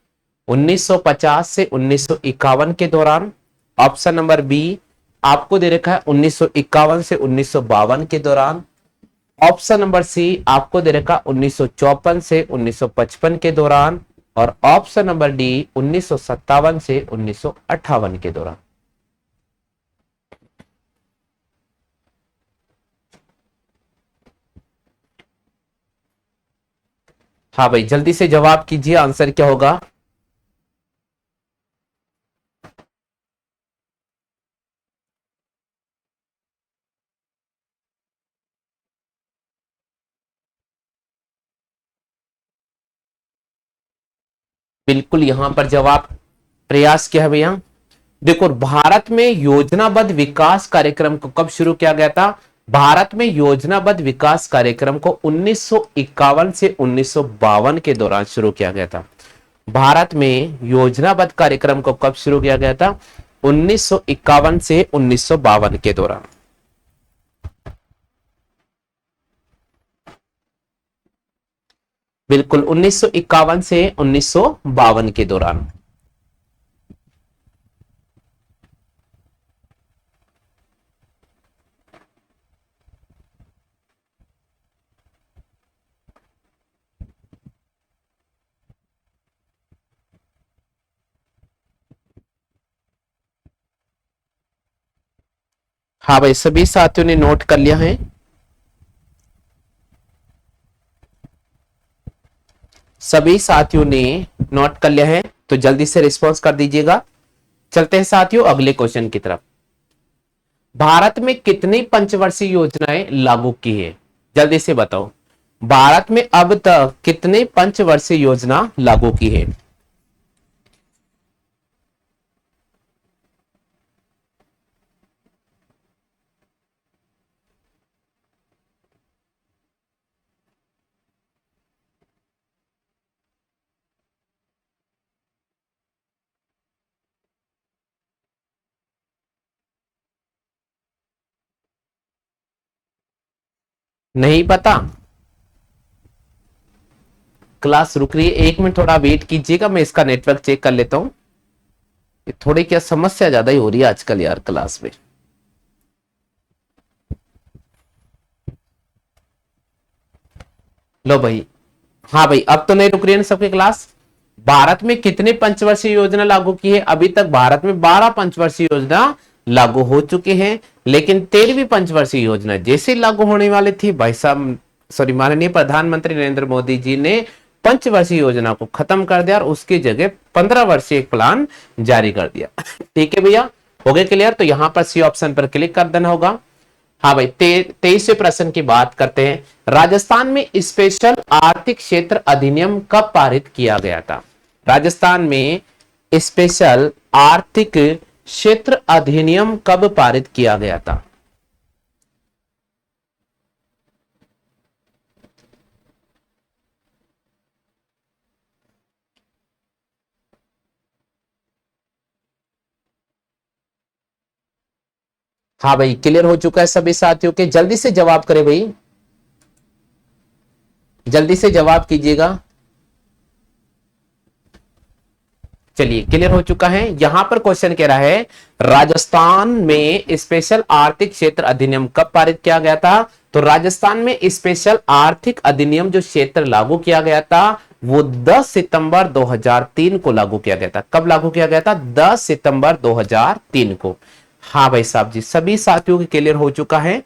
Speaker 1: 1950 से 1951 के दौरान, ऑप्शन नंबर बी आपको दे रखा है 1951 से 1952 के दौरान, ऑप्शन नंबर सी आपको दे रखा 1954 से 1955 के दौरान, और ऑप्शन नंबर डी 1957 से 1958 के दौरान। हाँ भाई जल्दी से जवाब कीजिए, आंसर क्या होगा? बिल्कुल यहां पर जवाब प्रयास किया है भैया। देखो भारत में योजनाबद्ध विकास कार्यक्रम को कब शुरू किया गया था? भारत में योजनाबद्ध विकास कार्यक्रम को 1951 से 1952 के दौरान शुरू किया गया था। भारत में योजनाबद्ध कार्यक्रम को कब शुरू किया गया था? 1951 से 1952 के दौरान। बिल्कुल 1951 से 1952 के दौरान। हाँ भाई, सभी साथियों ने नोट कर लिया है? सभी साथियों ने नोट कर लिया है तो जल्दी से रिस्पॉन्स कर दीजिएगा। चलते हैं साथियों अगले क्वेश्चन की तरफ। भारत में कितनी पंचवर्षीय योजनाएं लागू की है? जल्दी से बताओ, भारत में अब तक कितने पंचवर्षीय योजना लागू की है? नहीं पता? क्लास रुक रही है, 1 मिनट थोड़ा वेट कीजिएगा, मैं इसका नेटवर्क चेक कर लेता हूं। थोड़ी क्या समस्या ज्यादा ही हो रही है आजकल यार क्लास में। लो भाई, हाँ भाई अब तो नहीं रुक रही है ना सबकी क्लास। भारत में कितने पंचवर्षीय योजना लागू की है? अभी तक भारत में 12 पंचवर्षीय योजना लागू हो चुके हैं, लेकिन 13वीं पंचवर्षीय योजना जैसे लागू होने वाली थी भाई साहब, सॉरी, माननीय प्रधानमंत्री नरेंद्र मोदी जी ने पंचवर्षीय योजना को खत्म कर दिया और उसकी जगह 15 वर्षीय एक प्लान जारी कर दिया। ठीक है भैया, हो गए क्लियर? तो यहां पर सी ऑप्शन पर क्लिक कर देना होगा। हाँ भाई, 23वें प्रश्न की बात करते हैं। राजस्थान में स्पेशल आर्थिक क्षेत्र अधिनियम कब पारित किया गया था? राजस्थान में स्पेशल आर्थिक क्षेत्र अधिनियम कब पारित किया गया था? हाँ भाई, क्लियर हो चुका है सभी साथियों के? जल्दी से जवाब करें भाई, जल्दी से जवाब कीजिएगा। चलिए, क्लियर हो चुका है। यहां पर क्वेश्चन कह रहा है राजस्थान में स्पेशल आर्थिक क्षेत्र अधिनियम कब पारित किया गया था? तो राजस्थान में स्पेशल आर्थिक अधिनियम जो क्षेत्र लागू किया गया था वो 10 सितंबर 2003 को लागू किया गया था। कब लागू किया गया था? 10 सितंबर 2003 को। हाँ भाई साहब जी, सभी साथियों की क्लियर हो चुका है।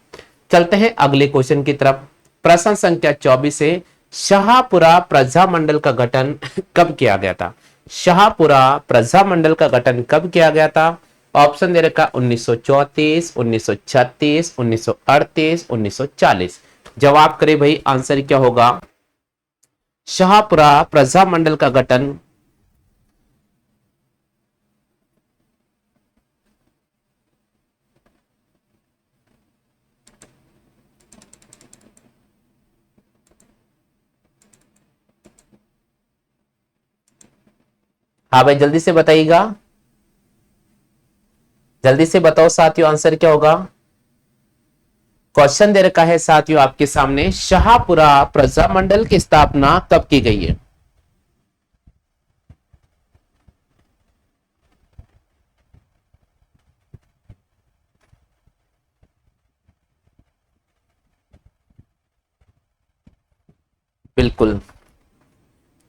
Speaker 1: चलते हैं अगले क्वेश्चन की तरफ। प्रश्न संख्या 24 है, शाहपुरा प्रजामंडल का गठन कब किया गया था? शाहपुरा प्रजामंडल का गठन कब किया गया था? ऑप्शन दे रखा 1934, 1936, 1938, 1940। जवाब करे भाई, आंसर क्या होगा? शाहपुरा प्रजामंडल का गठन हाँ भाई, जल्दी से बताइएगा, जल्दी से बताओ साथियों, आंसर क्या होगा? क्वेश्चन दे रखा है साथियों आपके सामने, शाहपुरा प्रजामंडल की स्थापना कब की गई है? बिल्कुल,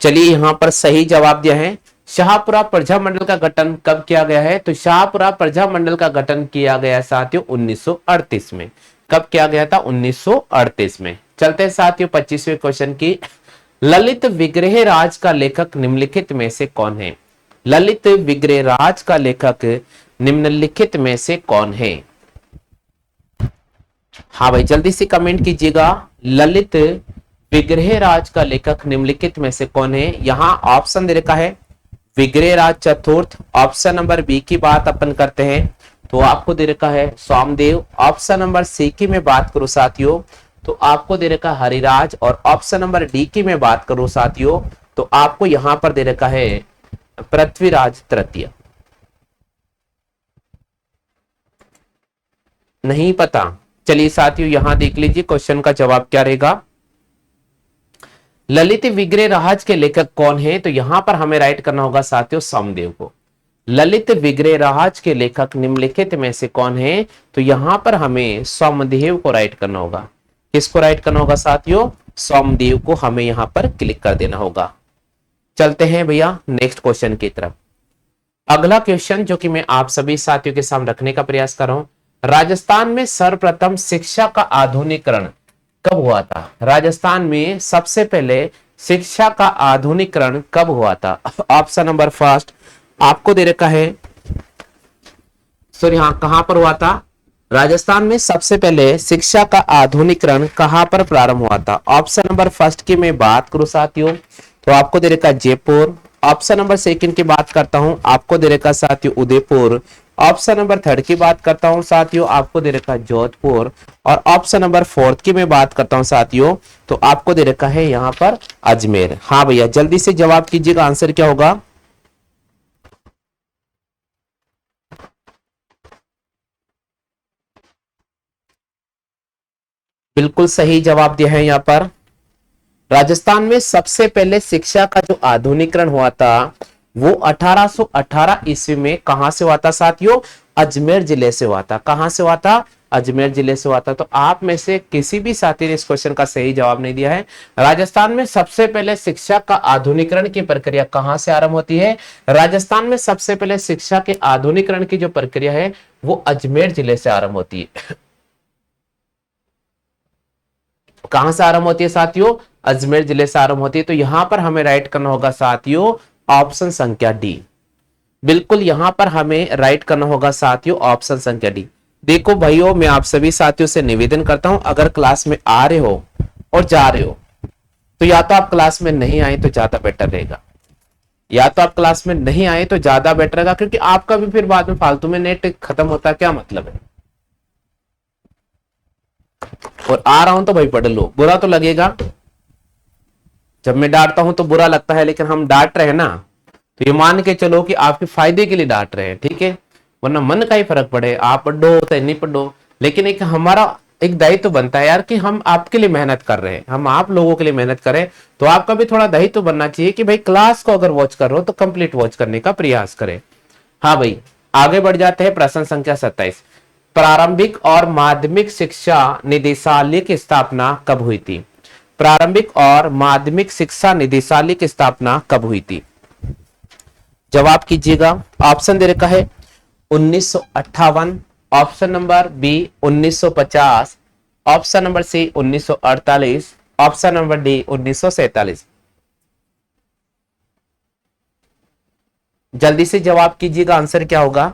Speaker 1: चलिए यहां पर सही जवाब दिया है। शाहपुरा प्रजामंडल का गठन कब किया गया है? तो शाहपुरा प्रजामंडल का गठन किया गया साथियों 1938 में। कब किया गया था? 1938 में। चलते हैं साथियों 25वें क्वेश्चन की। ललित विग्रह राज का लेखक निम्नलिखित में से कौन है? ललित विग्रह राज का लेखक निम्नलिखित में से कौन है? हाँ भाई, जल्दी से कमेंट कीजिएगा। ललित विग्रह राज का लेखक निम्नलिखित में से कौन है? यहां ऑप्शन दे रखा है विग्रह राज चतुर्थ, ऑप्शन नंबर बी की बात अपन करते हैं तो आपको दे रखा है सोमदेव। ऑप्शन नंबर सी की मैं बात करूं साथियों तो आपको दे रखा है हरिराज, और ऑप्शन नंबर डी की मैं बात करूं साथियों तो आपको यहां पर दे रखा है पृथ्वीराज तृतीय। नहीं पता? चलिए साथियों यहां देख लीजिए क्वेश्चन का जवाब क्या रहेगा। ललित विग्रह राज के लेखक कौन है? तो यहां पर हमें राइट करना होगा साथियों सोमदेव को। ललित विग्रह राज के लेखक निम्नलिखित में से कौन है? तो यहां पर हमें सोमदेव को राइट करना होगा। किसको राइट करना होगा साथियों? सोमदेव को हमें यहां पर क्लिक कर देना होगा। चलते हैं भैया नेक्स्ट क्वेश्चन की तरफ। अगला क्वेश्चन जो कि मैं आप सभी साथियों के सामने रखने का प्रयास कर रहा हूं, राजस्थान में सर्वप्रथम शिक्षा का आधुनिकीकरण कब हुआ था? राजस्थान में सबसे पहले शिक्षा का आधुनिकीकरण कब हुआ था? ऑप्शन नंबर फर्स्ट आपको दे रखा है, सॉरी हाँ, कहां पर हुआ था? राजस्थान में सबसे पहले शिक्षा का आधुनिकीकरण कहां पर प्रारंभ हुआ था? ऑप्शन नंबर फर्स्ट की मैं बात करूं साथियों तो आपको दे रखा जयपुर। ऑप्शन नंबर सेकंड की बात करता हूं आपको दे रखा साथियों उदयपुर। ऑप्शन नंबर थर्ड की बात करता हूं साथियों आपको दे रखा जोधपुर, और ऑप्शन नंबर फोर्थ की मैं बात करता हूं साथियों तो आपको दे रखा है यहां पर अजमेर। हाँ भैया जल्दी से जवाब कीजिएगा, आंसर क्या होगा? बिल्कुल सही जवाब दिया है यहां पर। राजस्थान में सबसे पहले शिक्षा का जो आधुनिकीकरण हुआ था वो 1818 ईस्वी में कहां से हुआ था साथियों? अजमेर जिले से हुआ था। कहां से हुआ था? अजमेर जिले से हुआ था। तो आप में से किसी भी साथी ने इस क्वेश्चन का सही जवाब नहीं दिया है। राजस्थान में सबसे पहले शिक्षा का आधुनिकीकरण की प्रक्रिया कहां से आरंभ होती है? राजस्थान में सबसे पहले शिक्षा के आधुनिकीकरण की जो प्रक्रिया है वो अजमेर जिले से आरंभ होती है। कहां से आरंभ होती है साथियों? अजमेर जिले से आरंभ होती है। तो यहां पर हमें राइट करना होगा साथियों ऑप्शन संख्या डी। बिल्कुल यहां पर हमें राइट करना होगा साथियों ऑप्शन संख्या डी। देखो भाइयों मैं आप सभी साथियों से निवेदन करता हूं अगर क्लास में आ रहे हो और जा रहे हो तो या तो आप क्लास में नहीं आए तो ज्यादा बेटर रहेगा, या तो आप क्लास में नहीं आए तो ज्यादा बेटर रहेगा, क्योंकि आपका भी फिर बाद में फालतू में नेट खत्म होता क्या मतलब है। और आ रहा हूं तो भाई पढ़ लो, बुरा तो लगेगा जब मैं डांटता हूं तो बुरा लगता है, लेकिन हम डांट रहे हैं ना तो ये मान के चलो कि आपके फायदे के लिए डांट रहे हैं, ठीक है? वरना मन का ही फर्क पड़े, आप पढ़ो चाहे नहीं पढ़ो, लेकिन एक हमारा एक दायित्व तो बनता है यार कि हम आपके लिए मेहनत कर रहे हैं, हम आप लोगों के लिए मेहनत करें, तो आपका भी थोड़ा दायित्व तो बनना चाहिए कि भाई क्लास को अगर वॉच कर रहे हो तो कंप्लीट वॉच करने का प्रयास करें। हाँ भाई आगे बढ़ जाते हैं प्रश्न संख्या 27। प्रारंभिक और माध्यमिक शिक्षा निदेशालय की स्थापना कब हुई थी? प्रारंभिक और माध्यमिक शिक्षा निदेशालय की स्थापना कब हुई थी? जवाब कीजिएगा। ऑप्शन दे रखा है 1958, option number B 1950, option number C 1948, option number D 1947। जल्दी से जवाब कीजिएगा, आंसर क्या होगा?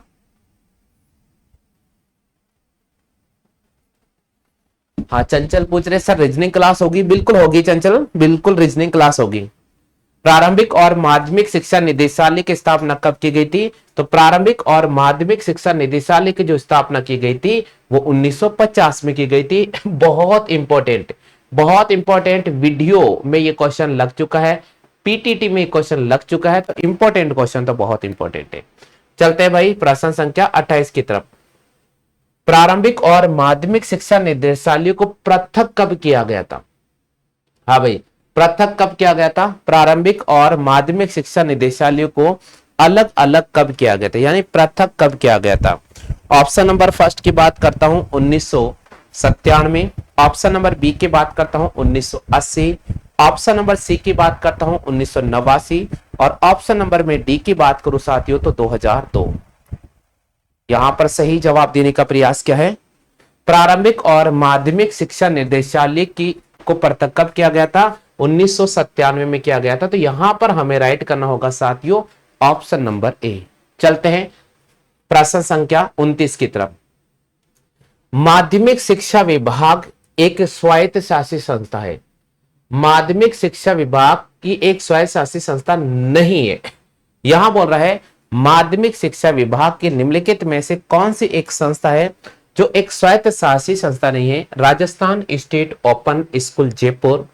Speaker 1: हाँ चंचल पूछ रहे सर रीजनिंग क्लास होगी? बिल्कुल होगी चंचल, बिल्कुल रीजनिंग क्लास होगी। प्रारंभिक और माध्यमिक शिक्षा निदेशालय की स्थापना कब की गई थी? तो प्रारंभिक और माध्यमिक शिक्षा निदेशालय की जो स्थापना की गई थी वो 1950 में की गई थी। बहुत इंपॉर्टेंट वीडियो में ये क्वेश्चन लग चुका है, पीटीटी में क्वेश्चन लग चुका है, तो इंपॉर्टेंट क्वेश्चन तो बहुत इंपॉर्टेंट है। चलते हैं भाई प्रश्न संख्या 28 की तरफ। प्रारंभिक और माध्यमिक शिक्षा निदेशालय को पृथक कब किया गया था? हाँ भाई पृथक कब किया गया था? प्रारंभिक और माध्यमिक शिक्षा निदेशालय को अलग अलग कब किया गया था, यानी पृथक कब किया गया था? ऑप्शन नंबर फर्स्ट की बात करता हूं 1997, ऑप्शन नंबर बी की बात करता हूं 1980, ऑप्शन नंबर सी की बात करता हूं 1989, और ऑप्शन नंबर में डी की बात करूं साथियों तो 2002। यहां पर सही जवाब देने का प्रयास क्या है? प्रारंभिक और माध्यमिक शिक्षा निदेशालय की को पृथक कब किया गया था? 1997 में किया गया था। तो यहां पर हमें राइट करना होगा साथियों ऑप्शन नंबर ए। चलते हैं प्रश्न संख्या 29 की तरफ। माध्यमिक शिक्षा विभाग एक स्वायत्त शासी संस्था है। माध्यमिक शिक्षा विभाग की एक स्वायत्त शासी संस्था नहीं है। यहां बोल रहा है माध्यमिक शिक्षा विभाग के निम्नलिखित में से कौन सी एक संस्था है जो एक स्वायत्त शासी संस्था नहीं है? Rajasthan state open school Jaipur,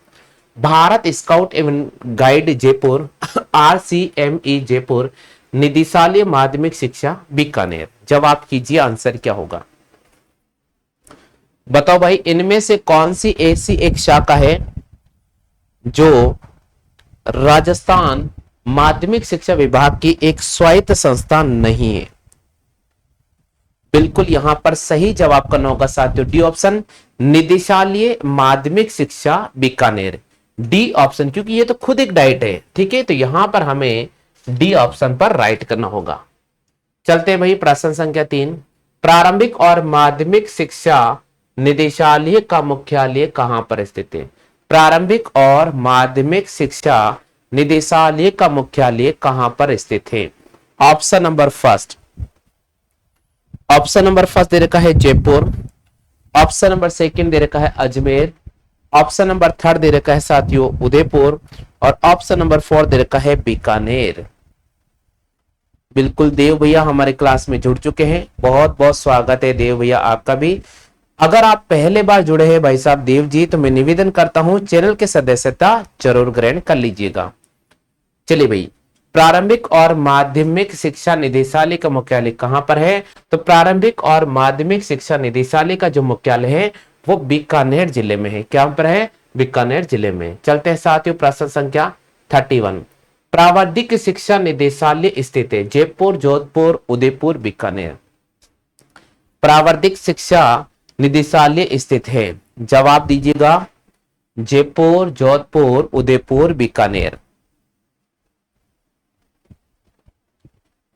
Speaker 1: Bharat scout एवं गाइड जयपुर, RCME जयपुर, निदेशालय माध्यमिक शिक्षा बीकानेर। जवाब कीजिए, आंसर क्या होगा? बताओ भाई, इनमें से कौन सी ऐसी एक शाखा है जो राजस्थान माध्यमिक शिक्षा विभाग की एक स्वायत्त संस्था नहीं है? बिल्कुल यहां पर सही जवाब करना होगा साथियों, डी ऑप्शन, निदेशालय माध्यमिक शिक्षा बीकानेर। डी ऑप्शन, क्योंकि ये तो खुद एक डाइट है, ठीक है, तो यहां पर हमें डी ऑप्शन पर राइट करना होगा। चलते हैं भाई प्रश्न संख्या 3। प्रारंभिक और माध्यमिक शिक्षा निदेशालय का मुख्यालय कहां पर स्थित है? प्रारंभिक और माध्यमिक शिक्षा निदेशालय का मुख्यालय कहां पर स्थित है? Option number first, option number first दे रखा है जयपुर, ऑप्शन नंबर सेकंड दे रखा है अजमेर, ऑप्शन नंबर थर्ड दे रखा है साथियों उदयपुर, और ऑप्शन नंबर 4 दे रखा है बीकानेर। बिल्कुल देव भैया हमारे क्लास में जुड़ चुके हैं, बहुत बहुत स्वागत है देव भैया आपका भी। अगर आप पहले बार जुड़े हैं भाई साहब देव जी, तो मैं निवेदन करता हूं चैनल के सदस्यता जरूर ग्रहण कर लीजिएगा। चलिए भाई, प्रारंभिक और माध्यमिक शिक्षा निदेशालय का मुख्यालय कहां पर है? तो प्रारंभिक और माध्यमिक शिक्षा निदेशालय का जो मुख्यालय है वो बीकानेर जिले में है। क्या पर है? बीकानेर जिले में। चलते हैं साथियों प्रश्न संख्या 31। प्रावधिक शिक्षा निदेशालय स्थित है जयपुर, जोधपुर, उदयपुर, बीकानेर। प्रावधिक शिक्षा निदेशालय स्थित है, जवाब दीजिएगा, जयपुर, जोधपुर, उदयपुर, बीकानेर।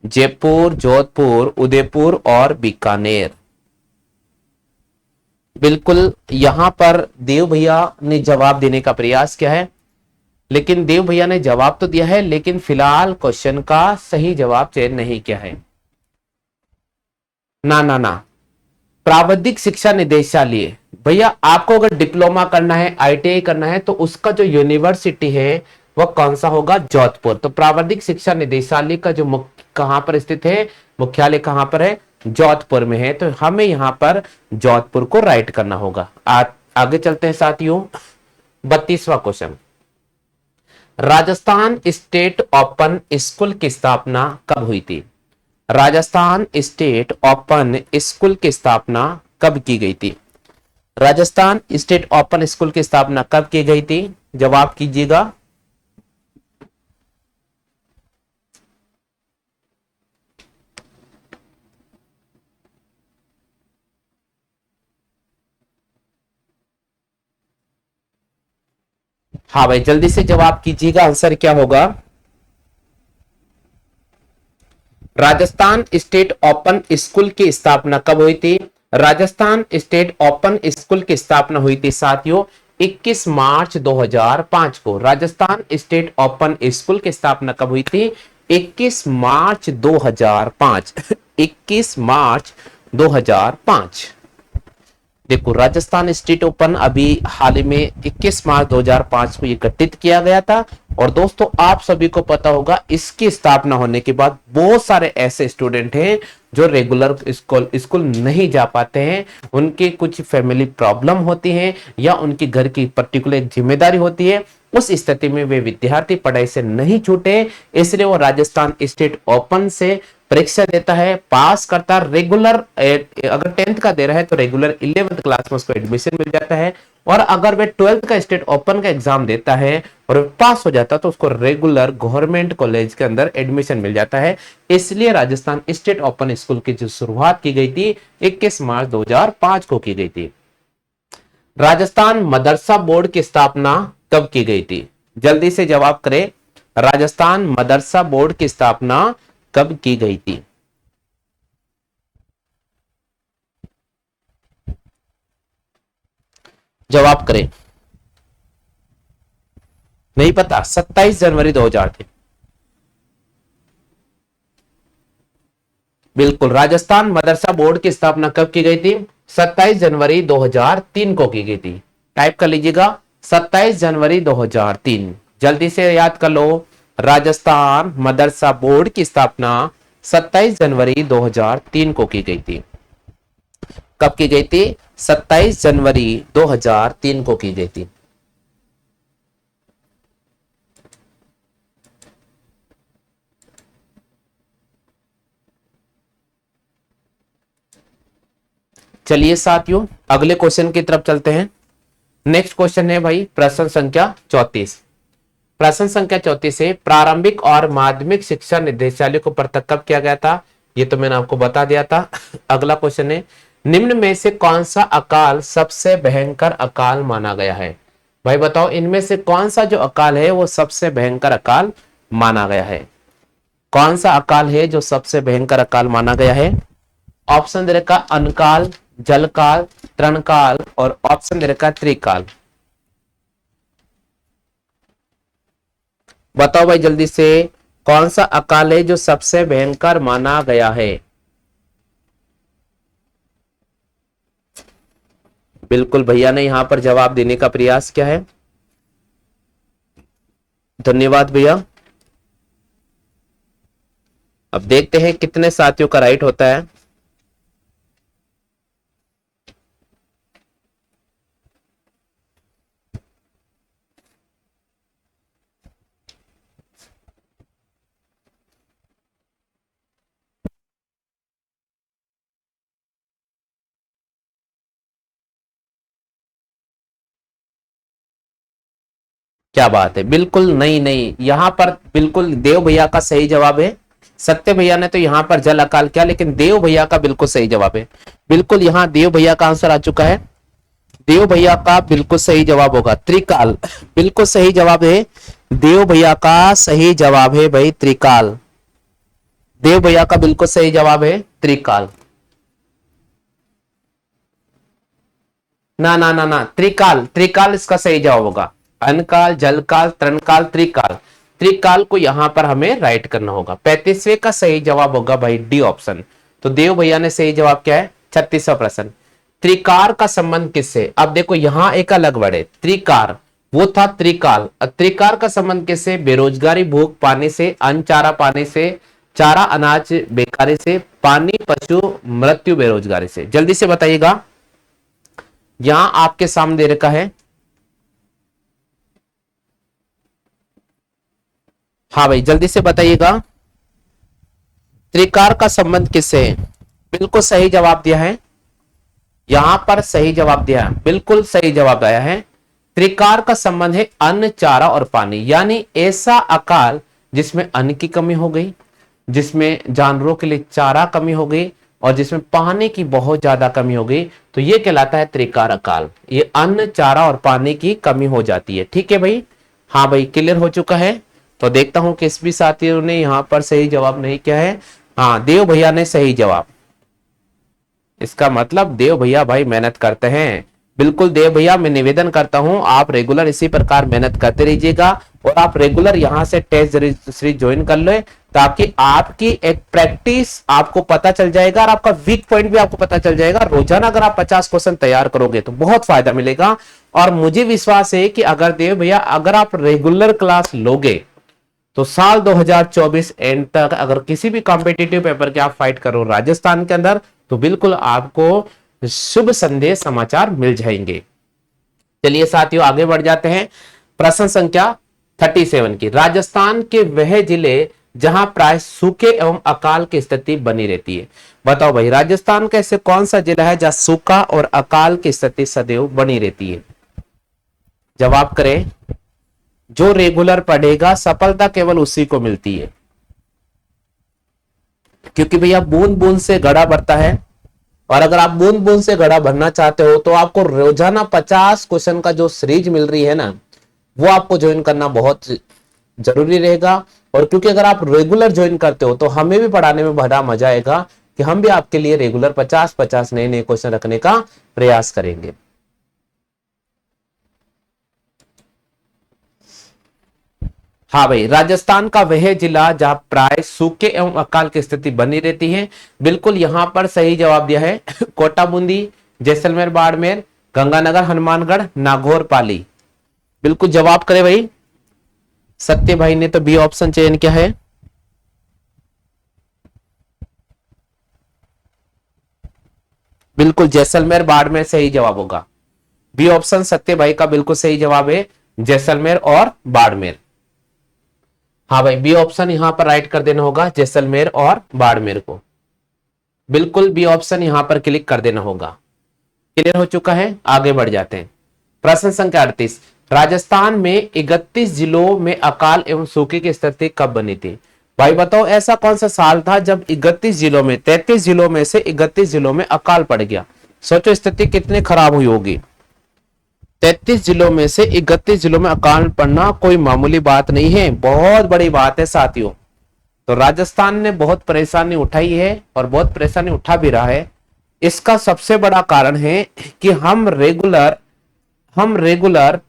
Speaker 1: जयपुर, जोधपुर, उदयपुर और बीकानेर। बिल्कुल यहां पर देव भैया ने जवाब देने का प्रयास किया है, लेकिन देव भैया ने जवाब तो दिया है, लेकिन फिलहाल क्वेश्चन का सही जवाब चयन नहीं किया है। ना ना ना, प्रावधिक शिक्षा निदेशालय भैया, आपको अगर डिप्लोमा करना है, ITI करना है, तो उसका जो यूनिवर्सिटी है वह कौन सा होगा? जोधपुर। तो प्रावधिक शिक्षा निदेशालय का जो कहां पर स्थित है, मुख्यालय कहां पर है? जोधपुर में है। तो हमें यहां पर जोधपुर को राइट करना होगा। आगे चलते हैं साथियों, 32वां question. Rajasthan state open school की स्थापना कब हुई थी? राजस्थान स्टेट ओपन स्कूल की स्थापना कब की गई थी? राजस्थान स्टेट ओपन स्कूल की स्थापना कब की गई थी? जवाब कीजिएगा। हाँ भाई, जल्दी से जवाब कीजिएगा, आंसर क्या होगा? राजस्थान स्टेट ओपन स्कूल की स्थापना कब हुई थी? राजस्थान स्टेट ओपन स्कूल की स्थापना हुई थी साथियों 21 मार्च 2005 को। राजस्थान स्टेट ओपन स्कूल की स्थापना कब हुई थी? 21 मार्च 2005। 21 मार्च 2005। देखो, राजस्थान स्टेट ओपन अभी हाल ही में 21 मार्च 2005 को ये गठित किया गया था। और दोस्तों, आप सभी को पता होगा, इसकी स्थापना होने के बाद बहुत सारे ऐसे स्टूडेंट हैं जो रेगुलर स्कूल नहीं जा पाते हैं, उनकी कुछ फैमिली प्रॉब्लम होती है या उनकी घर की पर्टिकुलर जिम्मेदारी होती है। उस स्थिति में वे विद्यार्थी पढ़ाई से नहीं छूटे, इसलिए वो राजस्थान स्टेट ओपन से परीक्षा देता है, पास करता है। रेगुलर अगर 10th का दे रहा है तो रेगुलर 11th क्लास में उसको एडमिशन मिल जाता है, और अगर वे 12th का स्टेट ओपन का एग्जाम देता है और पास हो जाता है तो उसको रेगुलर गवर्नमेंट कॉलेज के अंदर एडमिशन मिल जाता है। इसलिए राजस्थान स्टेट ओपन स्कूल की जो शुरुआत की गई थी 21 मार्च 2005 को की गई थी। राजस्थान मदरसा बोर्ड की स्थापना कब की गई थी? जल्दी से जवाब करें, राजस्थान मदरसा बोर्ड की स्थापना कब की गई थी? जवाब करें। नहीं पता? 27 जनवरी 2000 थी। बिल्कुल, राजस्थान मदरसा बोर्ड की स्थापना कब की गई थी? 27 जनवरी 2003 को की गई थी। टाइप कर लीजिएगा, 27 जनवरी 2003। जल्दी से याद कर लो, राजस्थान मदरसा बोर्ड की स्थापना 27 जनवरी 2003 को की गई थी। कब की गई थी? 27 जनवरी 2003 को की गई थी। चलिए साथियों, अगले क्वेश्चन की तरफ चलते हैं। नेक्स्ट क्वेश्चन है भाई प्रश्न संख्या 34। प्रश्न संख्या 34 है, प्रारंभिक और माध्यमिक शिक्षा निदेशालय को पृथक कब किया गया था? ये तो मैंने आपको बता दिया था। अगला क्वेश्चन है, निम्न में से कौन सा अकाल सबसे भयंकर अकाल माना गया है? भाई बताओ, इनमें से कौन सा जो अकाल है वो सबसे भयंकर अकाल माना गया है? कौन सा अकाल है जो सबसे भयंकर अकाल माना गया है? ऑप्शन दे रखा अनकाल, जलकाल, तृणकाल और ऑप्शन दे रखा त्रिकाल। बताओ भाई जल्दी से, कौन सा अकाल है जो सबसे भयंकर माना गया है? बिल्कुल भैया ने यहां पर जवाब देने का प्रयास किया है, धन्यवाद भैया। अब देखते हैं कितने साथियों का राइट होता है। क्या बात है, बिल्कुल नहीं नहीं, यहां पर बिल्कुल देव भैया का सही जवाब है। सत्य भैया ने तो यहां पर जल अकाल किया, लेकिन देव भैया का बिल्कुल सही जवाब है। बिल्कुल यहां देव भैया का आंसर आ चुका है। देव भैया का बिल्कुल सही जवाब होगा त्रिकाल। बिल्कुल सही जवाब है, देव भैया का सही जवाब है भाई त्रिकाल। देव भैया का बिल्कुल सही जवाब है त्रिकाल। ना ना ना ना, त्रिकाल, त्रिकाल इसका सही जवाब होगा। अनकाल, जलकाल, तृणकाल, त्रिकाल। त्रिकाल को यहां पर हमें राइट करना होगा। 35वें का सही जवाब होगा भाई डी ऑप्शन। तो देव भैया ने सही जवाब क्या है? 36वां प्रश्न। त्रिकार का संबंध किससे? अब देखो यहां एक अलग वर्ड है त्रिकार, वो था त्रिकाल। त्रिकार का संबंध किससे? बेरोजगारी, भूख, पानी से, अन्न चारा पानी से, चारा अनाज बेकारी से, पानी पशु मृत्यु बेरोजगारी से। जल्दी से बताइएगा, यहां आपके सामने दे रखा है। हाँ भाई जल्दी से बताइएगा, त्रिकार का संबंध किससे है? बिल्कुल सही जवाब दिया है, यहां पर सही जवाब दिया है, बिल्कुल सही जवाब आया है। त्रिकार का संबंध है अन्न, चारा और पानी, यानी ऐसा अकाल जिसमें अन्न की कमी हो गई, जिसमें जानवरों के लिए चारा कमी हो गई और जिसमें पानी की बहुत ज्यादा कमी हो गई, तो यह कहलाता है त्रिकार अकाल। ये अन्न, चारा और पानी की कमी हो जाती है। ठीक है भाई, हाँ भाई क्लियर हो चुका है। तो देखता हूं किस भी साथियों ने यहां पर सही जवाब नहीं किया है। हाँ देव भैया ने सही जवाब, इसका मतलब देव भैया भाई मेहनत करते हैं। बिल्कुल देव भैया, मैं निवेदन करता हूं आप रेगुलर इसी प्रकार मेहनत करते रहिएगा और आप रेगुलर यहां से टेस्ट सीरीज ज्वाइन कर ले, ताकि आपकी एक प्रैक्टिस आपको पता चल जाएगा और आपका वीक पॉइंट भी आपको पता चल जाएगा। रोजाना अगर आप 50 क्वेश्चन तैयार करोगे तो बहुत फायदा मिलेगा। और मुझे विश्वास है कि अगर देव भैया अगर आप रेगुलर क्लास लोगे तो साल 2024 एंड तक अगर किसी भी कॉम्पिटिटिव पेपर के आप फाइट करो राजस्थान के अंदर, तो बिल्कुल आपको शुभ संदेश समाचार मिल जाएंगे। चलिए साथियों आगे बढ़ जाते हैं। प्रश्न संख्या 37 की, राजस्थान के वह जिले जहां प्राय सूखे एवं अकाल की स्थिति बनी रहती है। बताओ भाई राजस्थान का ऐसे कौन सा जिला है जहां सूखा और अकाल की स्थिति सदैव बनी रहती है? जवाब करें, जो रेगुलर पढ़ेगा सफलता केवल उसी को मिलती है, क्योंकि भैया बूंद बूंद से घड़ा भरता है। और अगर आप बूंद बूंद से घड़ा भरना चाहते हो तो आपको रोजाना 50 क्वेश्चन का जो सीरीज मिल रही है ना, वो आपको ज्वाइन करना बहुत जरूरी रहेगा। और क्योंकि अगर आप रेगुलर ज्वाइन करते हो तो हमें भी पढ़ाने में बड़ा मजा आएगा कि हम भी आपके लिए रेगुलर 50-50 नए नए क्वेश्चन रखने का प्रयास करेंगे। हाँ भाई, राजस्थान का वह जिला जहां प्राय सूखे एवं अकाल की स्थिति बनी रहती है, बिल्कुल यहां पर सही जवाब दिया है कोटा बूंदी, जैसलमेर बाड़मेर, गंगानगर हनुमानगढ़, नागौर पाली। बिल्कुल जवाब करे भाई, सत्य भाई ने तो बी ऑप्शन चयन किया है। बिल्कुल जैसलमेर बाड़मेर सही जवाब होगा। बी ऑप्शन सत्य भाई का बिल्कुल सही जवाब है, जैसलमेर और बाड़मेर। हाँ भाई, बी ऑप्शन यहां पर राइट कर देना होगा, जैसलमेर और बाड़मेर को। बिल्कुल बी ऑप्शन यहां पर क्लिक कर देना होगा। क्लियर हो चुका है, आगे बढ़ जाते हैं। प्रश्न संख्या 38, राजस्थान में 31 जिलों में अकाल एवं सूखे की स्थिति कब बनी थी? भाई बताओ ऐसा कौन सा साल था जब 31 जिलों में, 33 जिलों में से 31 जिलों में अकाल पड़ गया? सोचो स्थिति कितनी खराब हुई होगी। 33 जिलों में से 31 जिलों में अकाल पड़ना कोई मामूली बात नहीं है, बहुत बड़ी बात है साथियों। तो राजस्थान ने बहुत परेशानी उठाई है और बहुत परेशानी उठा भी रहा है। इसका सबसे बड़ा कारण है कि हम रेगुलर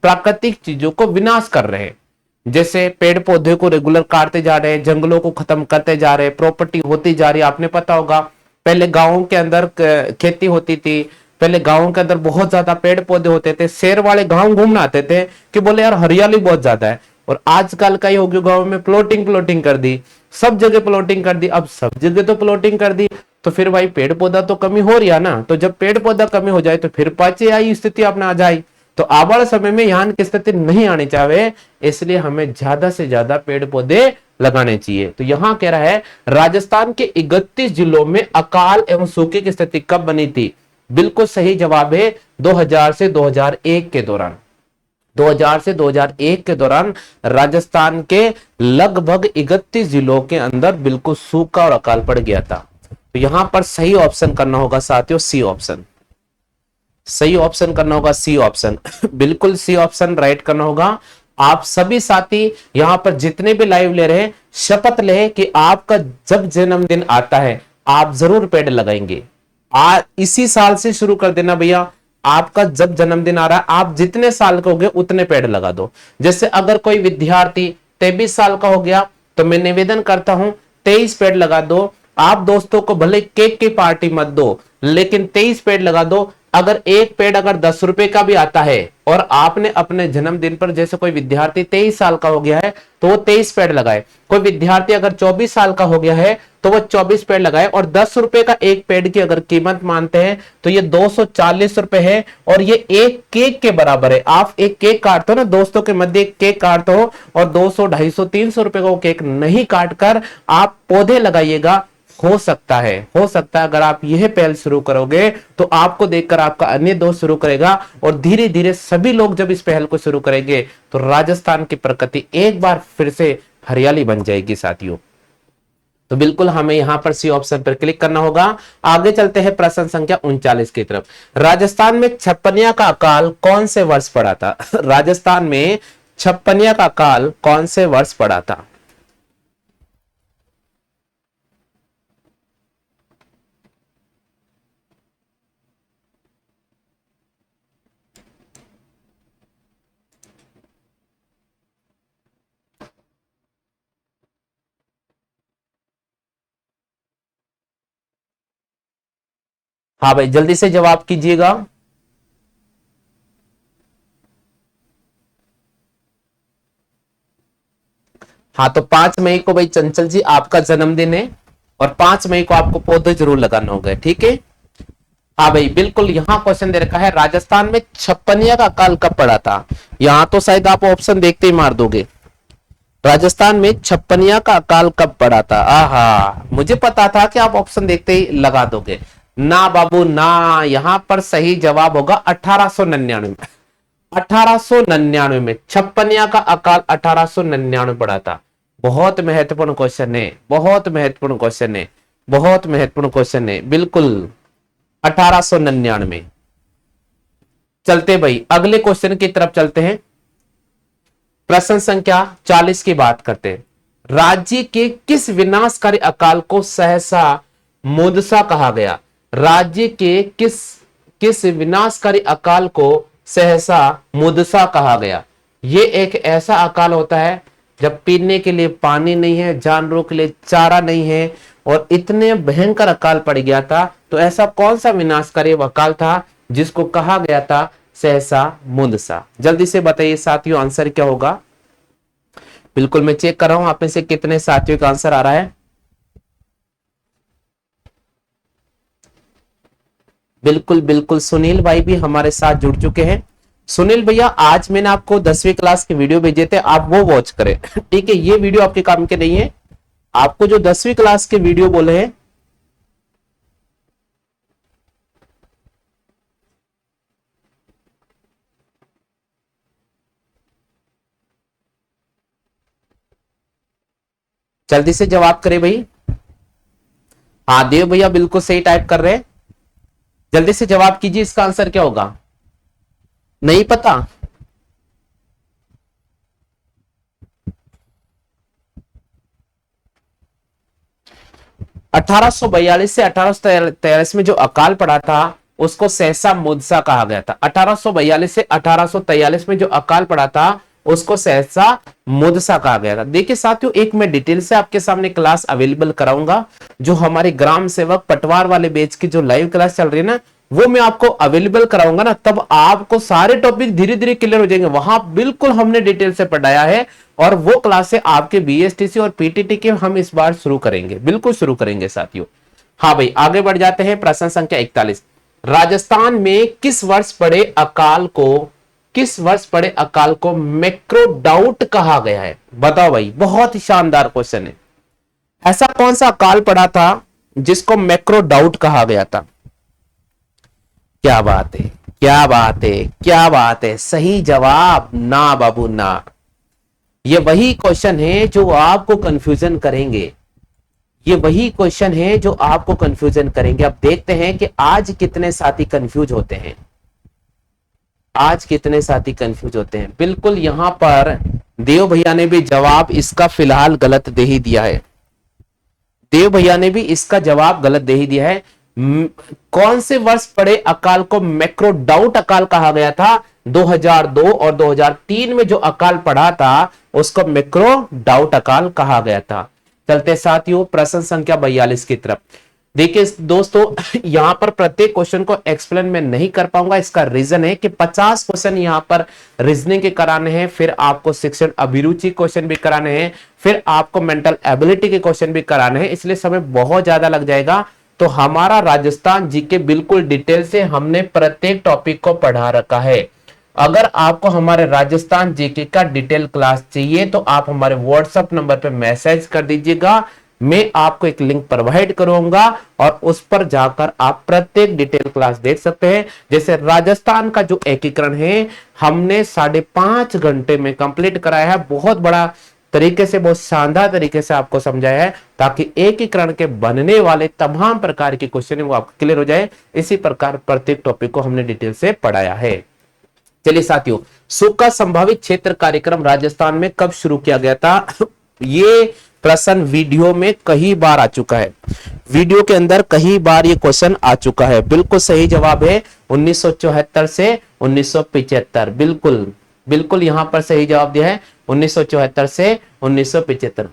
Speaker 1: प्राकृतिक चीजों को विनाश कर रहे हैं। जैसे पेड़ पौधे को रेगुलर काटते जा रहे हैं, जंगलों को खत्म करते जा रहे हैं, प्रॉपर्टी होती जा रही है। आपने पता होगा पहले गांवों के अंदर खेती होती थी, पहले गांवों के अंदर बहुत ज्यादा पेड़ पौधे होते थे। शहर वाले गांव घूमने आते थे कि बोले यार हरियाली बहुत ज्यादा है। और आजकल का हो गया, गांव में प्लॉटिंग कर दी, सब जगह प्लॉटिंग कर दी। अब सब जगह तो प्लॉटिंग कर दी तो फिर भाई पेड़ पौधा तो कमी हो रही है ना। तो जब पेड़ पौधा कमी हो जाए तो फिर पाचे आई स्थिति अपना आ जाए। तो आने वाले समय में यहाँ की स्थिति नहीं आनी चाहिए, इसलिए हमें ज्यादा से ज्यादा पेड़ पौधे लगाने चाहिए। तो यहां कह रहा है राजस्थान के 31 जिलों में अकाल एवं सूखे की स्थिति कब बनी थी? बिल्कुल सही जवाब है 2000 से 2001 के दौरान। 2000 से 2001 के दौरान राजस्थान के लगभग 31 जिलों के अंदर बिल्कुल सूखा और अकाल पड़ गया था। तो यहां पर सही ऑप्शन करना होगा साथियों, सी ऑप्शन। सही ऑप्शन करना होगा सी ऑप्शन। बिल्कुल सी ऑप्शन राइट करना होगा। आप सभी साथी यहां पर जितने भी लाइव ले रहे हैं, शपथ ले कि आपका जब जन्मदिन आता है आप जरूर पेड़ लगाएंगे। इसी साल से शुरू कर देना भैया। आपका जब जन्मदिन आ रहा है, आप जितने साल के हो गए उतने पेड़ लगा दो। जैसे अगर कोई विद्यार्थी 23 साल का हो गया तो मैं निवेदन करता हूं 23 पेड़ लगा दो। आप दोस्तों को भले केक की पार्टी मत दो, लेकिन 23 पेड़ लगा दो। अगर एक पेड़ अगर 10 रुपए का भी आता है और आपने अपने जन्मदिन पर, जैसे कोई विद्यार्थी 23 साल का हो गया है तो वो 23 पेड़ लगाए। कोई विद्यार्थी अगर 24 साल का हो गया है तो वो 24 पेड़ लगाए। और 10 रुपए का एक पेड़ की अगर कीमत मानते हैं तो ये 240 रुपए है और ये एक केक के बराबर है। आप एक केक काटते हो ना, दोस्तों के मध्य एक केक काटते हो और 200, 250, 300 रुपए का वो केक नहीं काट कर आप पौधे लगाइएगा। हो सकता है अगर आप यह पहल शुरू करोगे तो आपको देखकर आपका अन्य दोस्त शुरू करेगा और धीरे धीरे सभी लोग जब इस पहल को शुरू करेंगे तो राजस्थान की प्रकृति एक बार फिर से हरियाली बन जाएगी साथियों। तो बिल्कुल हमें यहां पर सी ऑप्शन पर क्लिक करना होगा। आगे चलते हैं प्रश्न संख्या 39 की तरफ। राजस्थान में छप्पनिया का अकाल कौन से वर्ष पड़ा था? राजस्थान में छप्पनिया का अकाल कौन से वर्ष पड़ा था? हाँ भाई जल्दी से जवाब कीजिएगा। हाँ तो 5 मई को भाई चंचल जी आपका जन्मदिन है और 5 मई को आपको पौधे जरूर लगाना होगा, ठीक है। हाँ भाई बिल्कुल, यहाँ क्वेश्चन दे रखा है राजस्थान में छप्पनिया का अकाल कब पड़ा था। यहाँ तो शायद आप ऑप्शन देखते ही मार दोगे। राजस्थान में छप्पनिया का अकाल कब पड़ा था? आहा, मुझे पता था कि आप ऑप्शन देखते ही लगा दोगे। ना बाबू ना, यहां पर सही जवाब होगा 1899 में। 1899 में छप्पनिया का अकाल 1899 पड़ा था। बहुत महत्वपूर्ण क्वेश्चन है, बहुत महत्वपूर्ण क्वेश्चन है, बहुत महत्वपूर्ण क्वेश्चन है। बिल्कुल 1899। चलते भाई अगले क्वेश्चन की तरफ चलते हैं। प्रश्न संख्या 40 की बात करते हैं। राज्य के किस विनाशकारी अकाल को सहसा मुदसा कहा गया? राज्य के किस विनाशकारी अकाल को सहसा मुदसा कहा गया? ये एक ऐसा अकाल होता है जब पीने के लिए पानी नहीं है, जानवरों के लिए चारा नहीं है और इतने भयंकर अकाल पड़ गया था। तो ऐसा कौन सा विनाशकारी अकाल था जिसको कहा गया था सहसा मुदसा? जल्दी से बताइए साथियों, आंसर क्या होगा? बिल्कुल मैं चेक कर रहा हूं आप में से कितने साथियों का आंसर आ रहा है। बिल्कुल बिल्कुल सुनील भाई भी हमारे साथ जुड़ चुके हैं। सुनील भैया आज मैंने आपको 10वीं क्लास के वीडियो भेजे थे, आप वो वॉच करें। ठीक है, ये वीडियो आपके काम के नहीं है। आपको जो 10वीं क्लास के वीडियो बोले हैं, जल्दी से जवाब करें भाई। हाँ देव भैया बिल्कुल सही टाइप कर रहे हैं, जल्दी से जवाब कीजिए, इसका आंसर क्या होगा। नहीं पता। 1842 से 1843 में जो अकाल पड़ा था उसको सहसा मुदसा कहा गया था। 1842 से 1843 में जो अकाल पड़ा था उसको सहसा मुदसा कहा गया था। देखिए साथियों, एक मैं डिटेल से आपके सामने क्लास अवेलेबल कराऊंगा, जो हमारे ग्राम सेवक पटवार वाले बैच की जो लाइव क्लास चल रही है ना, वो मैं आपको अवेलेबल कराऊंगा ना, तब आपको सारे टॉपिक धीरे धीरे क्लियर हो जाएंगे। वहां बिल्कुल हमने डिटेल से पढ़ाया है, और वो क्लासे आपके बीएसटीसी और पीटीटी के हम इस बार शुरू करेंगे, बिल्कुल शुरू करेंगे साथियों। हाँ भाई आगे बढ़ जाते हैं। प्रश्न संख्या 41, राजस्थान में किस वर्ष पड़े अकाल को, किस वर्ष पड़े अकाल को मैक्रोडाउट कहा गया है। बताओ भाई, बहुत ही शानदार क्वेश्चन है। ऐसा कौन सा अकाल पड़ा था जिसको मैक्रोडाउट कहा गया था। क्या बात है, क्या बात है, क्या बात है, सही जवाब ना बाबू ना। ये वही क्वेश्चन है जो आपको कंफ्यूजन करेंगे, ये वही क्वेश्चन है जो आपको कंफ्यूजन करेंगे। अब देखते हैं कि आज कितने साथी कंफ्यूज होते हैं, आज कितने साथी कंफ्यूज होते हैं। बिल्कुल यहां पर देव भैया ने भी जवाब इसका फिलहाल गलत दे ही दिया है, देव भैया ने भी इसका जवाब गलत दे ही दिया है। कौन से वर्ष पड़े अकाल को मैक्रोडाउट अकाल कहा गया था। 2002 और 2003 में जो अकाल पड़ा था उसको मैक्रोडाउट अकाल कहा गया था। चलते साथियों प्रश्न संख्या 42 की तरफ। देखिए दोस्तों, यहां पर प्रत्येक क्वेश्चन को एक्सप्लेन मैं नहीं कर पाऊंगा। इसका रीजन है कि 50 क्वेश्चन यहां पर रीजनिंग के कराने हैं, फिर आपको शिक्षण अभिरुचि क्वेश्चन भी कराने हैं, फिर आपको मेंटल एबिलिटी के क्वेश्चन भी कराने हैं, इसलिए समय बहुत ज्यादा लग जाएगा। तो हमारा राजस्थान जीके बिल्कुल डिटेल से हमने प्रत्येक टॉपिक को पढ़ा रखा है। अगर आपको हमारे राजस्थान जीके का डिटेल क्लास चाहिए तो आप हमारे व्हाट्सएप नंबर पे मैसेज कर दीजिएगा, मैं आपको एक लिंक प्रोवाइड करूंगा और उस पर जाकर आप प्रत्येक डिटेल क्लास देख सकते हैं। जैसे राजस्थान का जो एकीकरण है हमने 5.5 घंटे में कंप्लीट कराया है, बहुत बड़ा तरीके से, बहुत शानदार तरीके से आपको समझाया है, ताकि एकीकरण के बनने वाले तमाम प्रकार के क्वेश्चन वो आपको क्लियर हो जाए। इसी प्रकार प्रत्येक टॉपिक को हमने डिटेल से पढ़ाया है। चलिए साथियों, सूखा संभावित क्षेत्र कार्यक्रम राजस्थान में कब शुरू किया गया था। ये प्रश्न वीडियो में कई बार आ चुका है, वीडियो के अंदर कई बार ये क्वेश्चन आ चुका है। बिल्कुल सही जवाब है 1974 से 1975। बिल्कुल बिल्कुल यहां पर सही जवाब दिया है 1974 से 1975।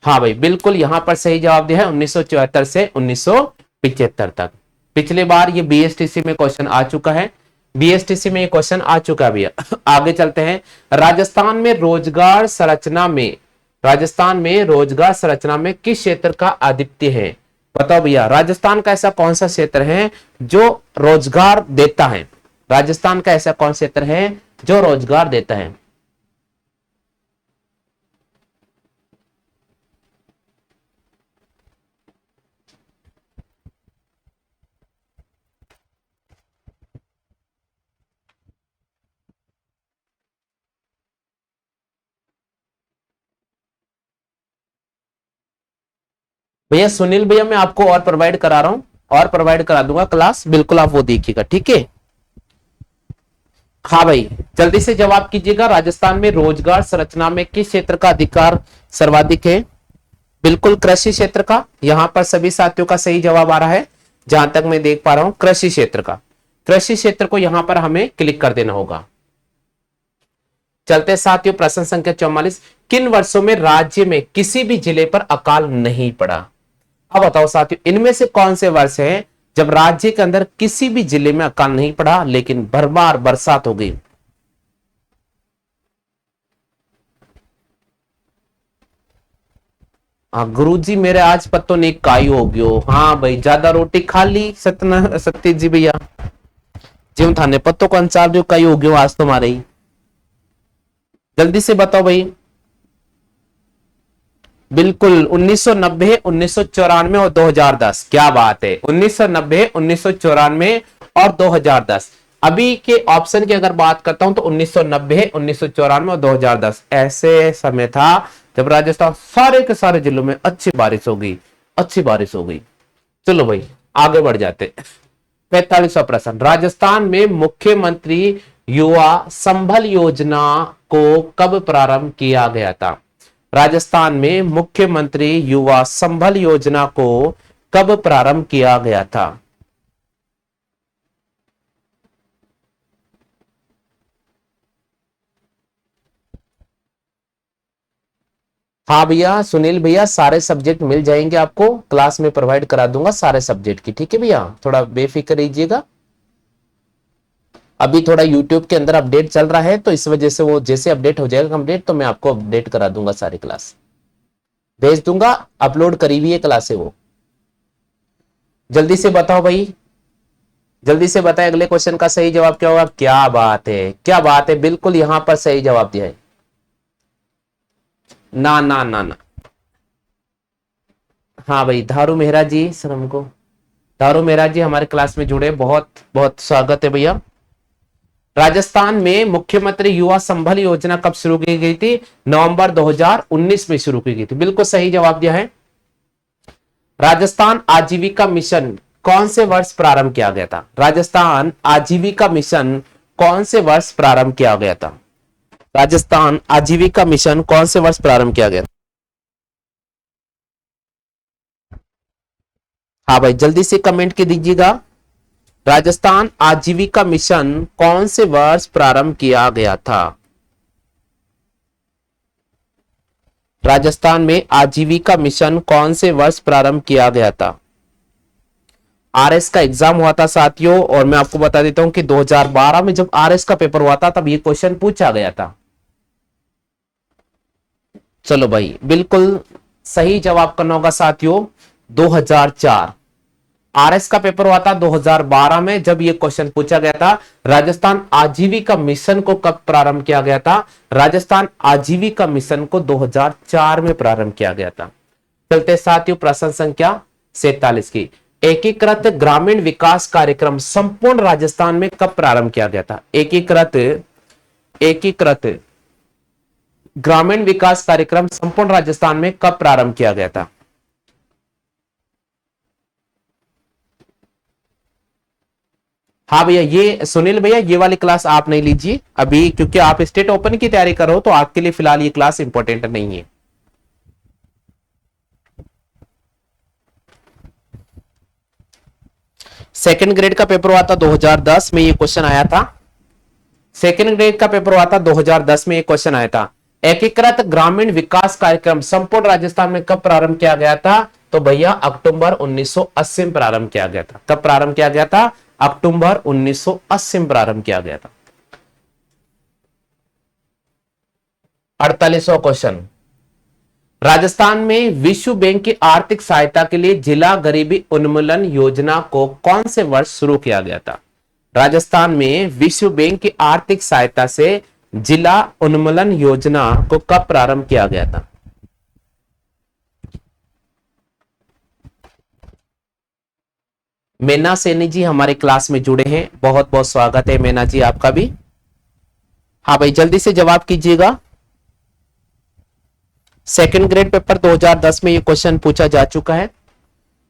Speaker 1: हाँ भाई बिल्कुल यहां पर सही जवाब दिया है 1974 से 1975 तक। पिछले बार ये बीएसटीसी में क्वेश्चन आ चुका है, बीएसटीसी में ये क्वेश्चन आ चुका भैया। आगे चलते हैं। राजस्थान में रोजगार संरचना में, राजस्थान में रोजगार संरचना में किस क्षेत्र का आधिपत्य है। बताओ भैया, राजस्थान का ऐसा कौन सा क्षेत्र है जो रोजगार देता है। राजस्थान का ऐसा कौन सा क्षेत्र है जो रोजगार देता है। भैया सुनील भैया, मैं आपको और प्रोवाइड करा रहा हूं, और प्रोवाइड करा दूंगा क्लास, बिल्कुल आप वो देखिएगा, ठीक है। हाँ भाई जल्दी से जवाब कीजिएगा, राजस्थान में रोजगार संरचना में किस क्षेत्र का अधिकार सर्वाधिक है। बिल्कुल कृषि क्षेत्र का, यहां पर सभी साथियों का सही जवाब आ रहा है, जहां तक मैं देख पा रहा हूं कृषि क्षेत्र का। कृषि क्षेत्र को यहां पर हमें क्लिक कर देना होगा। चलते साथियों प्रश्न संख्या 44, किन वर्षों में राज्य में किसी भी जिले पर अकाल नहीं पड़ा। अब बताओ साथियों, इनमें से कौन से वर्ष हैं जब राज्य के अंदर किसी भी जिले में अकाल नहीं पड़ा लेकिन भरमार बरसात हो गई। हाँ गुरुजी मेरे आज पत्तों ने काई हो गयो। हाँ भाई ज्यादा रोटी खा ली सत्य जी भैया जिम थाने पत्तों को अंचार जो काई हो गयो आज तुम्हारे ही। जल्दी से बताओ भाई। बिल्कुल 1990, 1994 और 2010। क्या बात है, 1990, 1994 और 2010। अभी के ऑप्शन की अगर बात करता हूं तो 1990, 1994 और 2010 ऐसे समय था जब राजस्थान सारे के सारे जिलों में अच्छी बारिश हो गई, अच्छी बारिश हो गई। चलो भाई आगे बढ़ जाते। 45वां प्रश्न, राजस्थान में मुख्यमंत्री युवा संबल योजना को कब प्रारंभ किया गया था? राजस्थान में मुख्यमंत्री युवा संबल योजना को कब प्रारंभ किया गया था? हाँ भैया सुनील भैया सारे सब्जेक्ट मिल जाएंगे आपको, क्लास में प्रोवाइड करा दूंगा सारे सब्जेक्ट की। ठीक है भैया, थोड़ा बेफिक्र रहिएगा। अभी थोड़ा यूट्यूब के अंदर अपडेट चल रहा है तो इस वजह से वो जैसे अपडेट हो जाएगा कंप्लीट तो मैं आपको अपडेट करा दूंगा, सारी क्लास भेज दूंगा, अपलोड करी हुई है क्लास है वो। जल्दी से बताओ भाई, जल्दी से बताएं अगले क्वेश्चन का सही जवाब क्या होगा। क्या बात है, क्या बात है, बिल्कुल यहां पर सही जवाब दिया है। ना ना ना ना, हाँ भाई धारू मेहरा जी सर, हमको धारू मेहरा जी हमारे क्लास में जुड़े, बहुत बहुत स्वागत है भैया। राजस्थान में मुख्यमंत्री युवा संबल योजना कब शुरू की गई थी? नवंबर 2019 में शुरू की गई थी, बिल्कुल सही जवाब दिया है। राजस्थान आजीविका मिशन कौन से वर्ष प्रारंभ किया गया था? राजस्थान आजीविका मिशन कौन से वर्ष प्रारंभ किया गया था? राजस्थान आजीविका मिशन कौन से वर्ष प्रारंभ किया गया था? हाँ भाई जल्दी से कमेंट के दीजिएगा। राजस्थान आजीविका मिशन कौन से वर्ष प्रारंभ किया गया था? राजस्थान में आजीविका मिशन कौन से वर्ष प्रारंभ किया गया था? आरएस का एग्जाम हुआ था साथियों, और मैं आपको बता देता हूं कि 2012 में जब आरएस का पेपर हुआ था तब ये क्वेश्चन पूछा गया था। चलो भाई बिल्कुल सही जवाब करना होगा साथियों, 2004। आरएस का पेपर हुआ था 2012 में जब यह क्वेश्चन पूछा गया था। राजस्थान आजीविका मिशन को कब प्रारंभ किया गया था? राजस्थान आजीविका मिशन को 2004 में प्रारंभ किया गया था। चलते साथियों प्रश्न संख्या 47 की। एकीकृत ग्रामीण विकास कार्यक्रम संपूर्ण राजस्थान में कब प्रारंभ किया गया था? एकीकृत ग्रामीण विकास कार्यक्रम संपूर्ण राजस्थान में कब प्रारंभ किया गया था? हाँ भैया ये सुनील भैया ये वाली क्लास आप नहीं लीजिए अभी, क्योंकि आप स्टेट ओपन की तैयारी करो तो आपके लिए फिलहाल ये क्लास इंपॉर्टेंट नहीं है। सेकंड ग्रेड का पेपर हुआ था 2010 में, ये क्वेश्चन आया था। सेकंड ग्रेड का पेपर हुआ था 2010 में, ये क्वेश्चन आया था। एकीकृत ग्रामीण विकास कार्यक्रम संपूर्ण राजस्थान में कब प्रारंभ किया गया था? तो भैया अक्टूबर 1980 में प्रारंभ किया गया था। कब प्रारंभ किया गया था? अक्टूबर 1980 में प्रारंभ किया गया था। 48वां क्वेश्चन, राजस्थान में विश्व बैंक की आर्थिक सहायता के लिए जिला गरीबी उन्मूलन योजना को कौन से वर्ष शुरू किया गया था? राजस्थान में विश्व बैंक की आर्थिक सहायता से जिला उन्मूलन योजना को कब प्रारंभ किया गया था? मैना सैनी जी हमारे क्लास में जुड़े हैं, बहुत बहुत स्वागत है मैना जी आपका भी। हाँ भाई जल्दी से जवाब कीजिएगा। सेकंड ग्रेड पेपर 2010 में ये क्वेश्चन पूछा जा चुका है।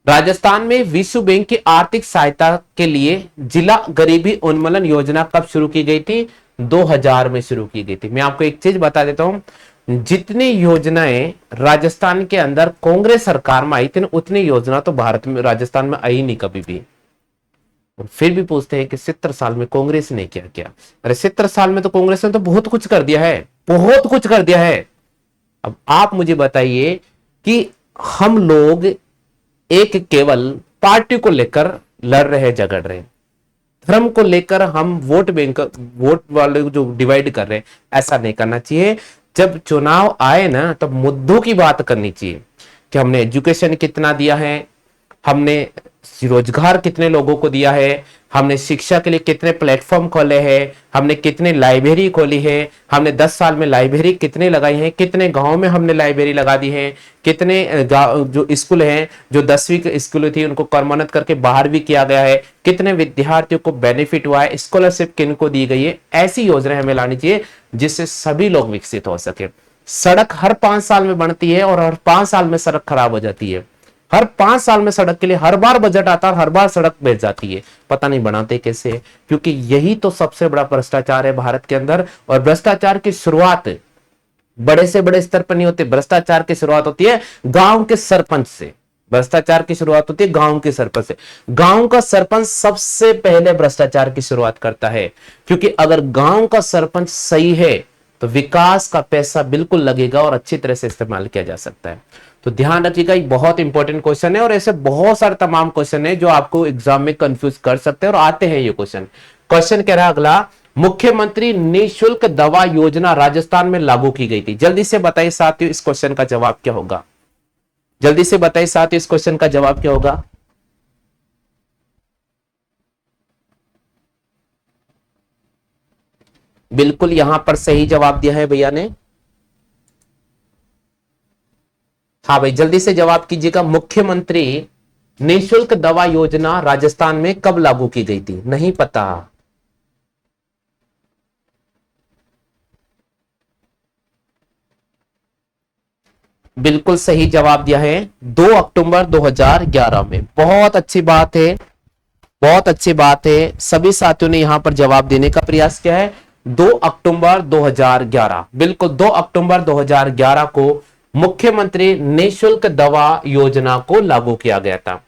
Speaker 1: राजस्थान में विश्व बैंक की आर्थिक सहायता के लिए जिला गरीबी उन्मूलन योजना कब शुरू की गई थी? 2000 में शुरू की गई थी। मैं आपको एक चीज बता देता हूं, जितनी योजनाएं राजस्थान के अंदर कांग्रेस सरकार में आई थी उतनी योजना तो भारत में राजस्थान में आई नहीं कभी भी। फिर भी पूछते हैं कि 70 साल में कांग्रेस ने क्या किया? अरे 70 साल में तो कांग्रेस ने तो बहुत कुछ कर दिया है, बहुत कुछ कर दिया है। अब आप मुझे बताइए कि हम लोग एक केवल पार्टी को लेकर लड़ रहे हैं, झगड़ रहे हैं। धर्म को लेकर हम वोट बैंक, वोट वाले जो डिवाइड कर रहे हैं, ऐसा नहीं करना चाहिए। जब चुनाव आए ना, तब मुद्दों की बात करनी चाहिए कि हमने एजुकेशन कितना दिया है, हमने रोजगार कितने लोगों को दिया है, हमने शिक्षा के लिए कितने प्लेटफॉर्म खोले हैं, हमने कितने लाइब्रेरी खोली है, हमने 10 साल में लाइब्रेरी कितने लगाई हैं, कितने गांव में हमने लाइब्रेरी लगा दी है, कितने जो स्कूल हैं, जो 10वीं की स्कूल थी उनको कर्मोन्नत करके बाहर भी किया गया है, कितने विद्यार्थियों को बेनिफिट हुआ है, स्कॉलरशिप किन को दी गई है। ऐसी योजनाएं हमें लानी चाहिए जिससे सभी लोग विकसित हो सके। सड़क हर 5 साल में बनती है और हर 5 साल में सड़क खराब हो जाती है। हर 5 साल में सड़क के लिए हर बार बजट आता है, हर बार सड़क भेज जाती है, पता नहीं बनाते कैसे है। क्योंकि यही तो सबसे बड़ा भ्रष्टाचार है भारत के अंदर। और भ्रष्टाचार की शुरुआत बड़े से बड़े स्तर पर नहीं होती, भ्रष्टाचार की शुरुआत होती है गांव के सरपंच से। भ्रष्टाचार की शुरुआत होती है गांव के सरपंच से। गांव का सरपंच सबसे पहले भ्रष्टाचार की शुरुआत करता है, क्योंकि अगर गांव का सरपंच सही है तो विकास का पैसा बिल्कुल लगेगा और अच्छी तरह से इस्तेमाल किया जा सकता है। तो ध्यान रखिएगा, ये बहुत इंपॉर्टेंट क्वेश्चन है और ऐसे बहुत सारे तमाम क्वेश्चन है जो आपको एग्जाम में कंफ्यूज कर सकते हैं और आते हैं ये क्वेश्चन। क्वेश्चन कह रहा है अगला, मुख्यमंत्री निःशुल्क दवा योजना राजस्थान में लागू की गई थी। जल्दी से बताइए साथियों, इस क्वेश्चन का जवाब क्या होगा? जल्दी से बताइए साथियों, इस क्वेश्चन का जवाब क्या होगा? बिल्कुल यहां पर सही जवाब दिया है भैया ने। हाँ भाई, जल्दी से जवाब कीजिएगा। मुख्यमंत्री निःशुल्क दवा योजना राजस्थान में कब लागू की गई थी? नहीं पता। बिल्कुल सही जवाब दिया है, 2 अक्टूबर 2011 में। बहुत अच्छी बात है, बहुत अच्छी बात है। सभी साथियों ने यहां पर जवाब देने का प्रयास किया है। 2 अक्टूबर 2011, बिल्कुल 2 अक्टूबर 2011 को मुख्यमंत्री निःशुल्क दवा योजना को लागू किया गया था।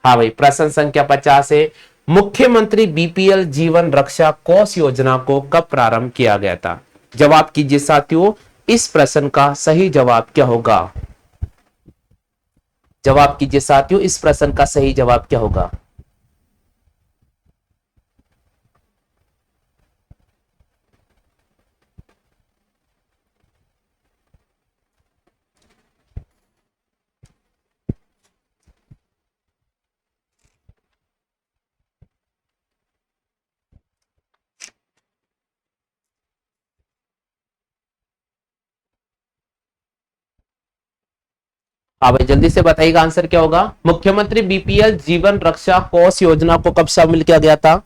Speaker 1: हाँ भाई, प्रश्न संख्या 50 है, मुख्यमंत्री बीपीएल जीवन रक्षा कोष योजना को कब प्रारंभ किया गया था? जवाब कीजिए साथियों, इस प्रश्न का सही जवाब क्या होगा? जवाब कीजिए साथियों, इस प्रश्न का सही जवाब क्या होगा? हाँ भाई, जल्दी से बताइएगा आंसर क्या होगा। मुख्यमंत्री बीपीएल जीवन रक्षा कोष योजना को कब शामिल किया गया था?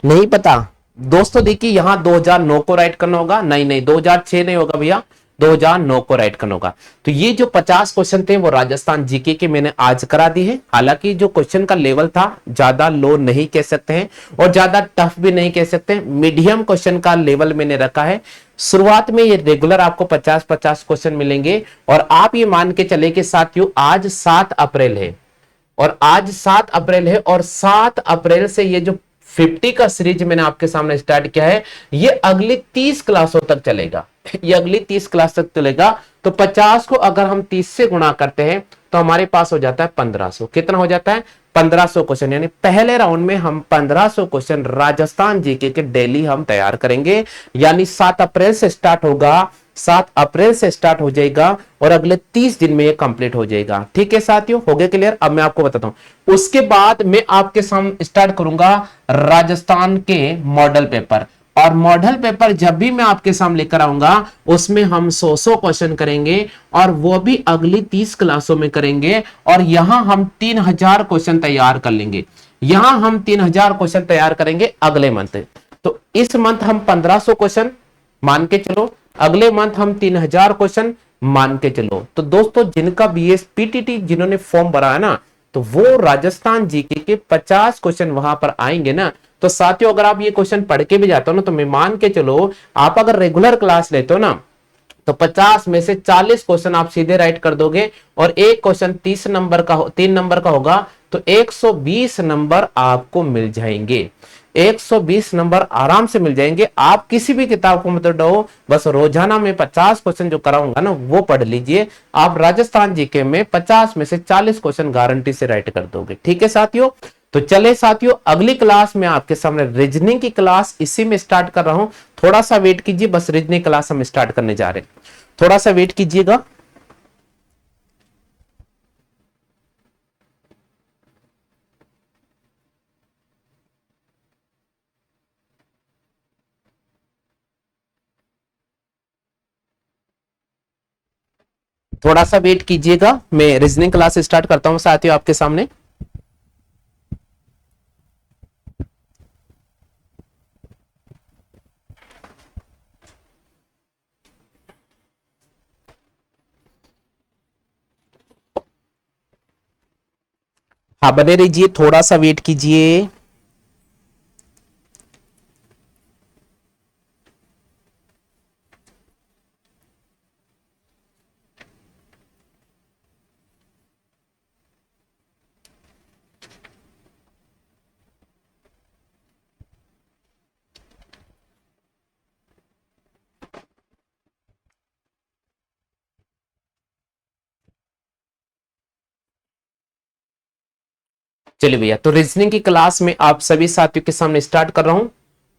Speaker 1: नहीं पता दोस्तों। देखिए यहां 2009 को राइट करना होगा। नहीं नहीं, 2006 नहीं होगा भैया, 2009 को राइट करना होगा। तो ये जो 50 क्वेश्चन थे वो राजस्थान जीके के मैंने आज करा दी है। हालांकि जो क्वेश्चन का लेवल था ज्यादा लो नहीं कह सकते हैं और ज्यादा टफ भी नहीं कह सकते, मीडियम क्वेश्चन का लेवल मैंने रखा है। शुरुआत में ये रेगुलर आपको 50-50 क्वेश्चन मिलेंगे। और आप ये मान के चले कि साथियों आज 7 अप्रैल है, और आज 7 अप्रैल है और 7 अप्रैल से ये जो 50 का सीरीज मैंने आपके सामने स्टार्ट किया है, ये अगली 30 क्लासों तक चलेगा। ये अगली 30 क्लास तक चलेगा। तो 50 को अगर हम 30 से गुणा करते हैं तो हमारे पास हो जाता है 1500। कितना हो जाता है? 1500 क्वेश्चन। यानी पहले राउंड में हम 1500 क्वेश्चन राजस्थान जीके के डेली हम तैयार करेंगे। यानी 7 अप्रैल से स्टार्ट होगा, 7 अप्रैल से स्टार्ट हो जाएगा और अगले 30 दिन में ये कंप्लीट हो जाएगा। ठीक है साथियों, हो गया क्लियर? अब मैं आपको बताता हूं। उसके बाद मैं आपके सामने स्टार्ट करूंगा राजस्थान के मॉडल पेपर। और मॉडल पेपर जब भी मैं आपके सामने लेकर आऊंगा उसमें हम 100 क्वेश्चन करेंगे और वो भी अगली 30 क्लासों में करेंगे। और यहां हम 3000 क्वेश्चन तैयार कर लेंगे। यहां हम 3000 क्वेश्चन तैयार करेंगे अगले मंथ। तो इस मंथ हम 1500 क्वेश्चन मान के चलो, अगले मंथ हम 3000 क्वेश्चन मान के चलो। तो दोस्तों जिनका बीएस पीटीटी जिन्होंने फॉर्म भरा है ना, तो वो राजस्थान जीके के 50 क्वेश्चन वहां पर आएंगे ना। तो साथियों अगर आप ये क्वेश्चन पढ़ के भी जाते हो ना, तो मैं मान के चलो आप अगर रेगुलर क्लास लेते हो ना, तो 50 में से 40 क्वेश्चन आप सीधे राइट कर दोगे और एक क्वेश्चन 3 नंबर का होगा, तो 120 नंबर आपको मिल जाएंगे। 120 नंबर आराम से मिल जाएंगे। आप किसी भी किताब को मत डरो, बस रोजाना में 50 क्वेश्चन जो कराऊंगा ना वो पढ़ लीजिए। आप राजस्थान जीके में 50 में से 40 क्वेश्चन गारंटी से राइट कर दोगे। ठीक है साथियों, तो चले साथियों, अगली क्लास में आपके सामने रीजनिंग की क्लास इसी में स्टार्ट कर रहा हूं। थोड़ा सा वेट कीजिए, बस रीजनिंग क्लास हम स्टार्ट करने जा रहे हैं, थोड़ा सा वेट कीजिएगा। थोड़ा सा वेट कीजिएगा, मैं रीजनिंग क्लास स्टार्ट करता हूं साथियों आपके सामने। हाँ बने रहिए, थोड़ा सा वेट कीजिए। चलिए भैया, तो रीजनिंग की क्लास में आप सभी साथियों के सामने स्टार्ट कर रहा हूं।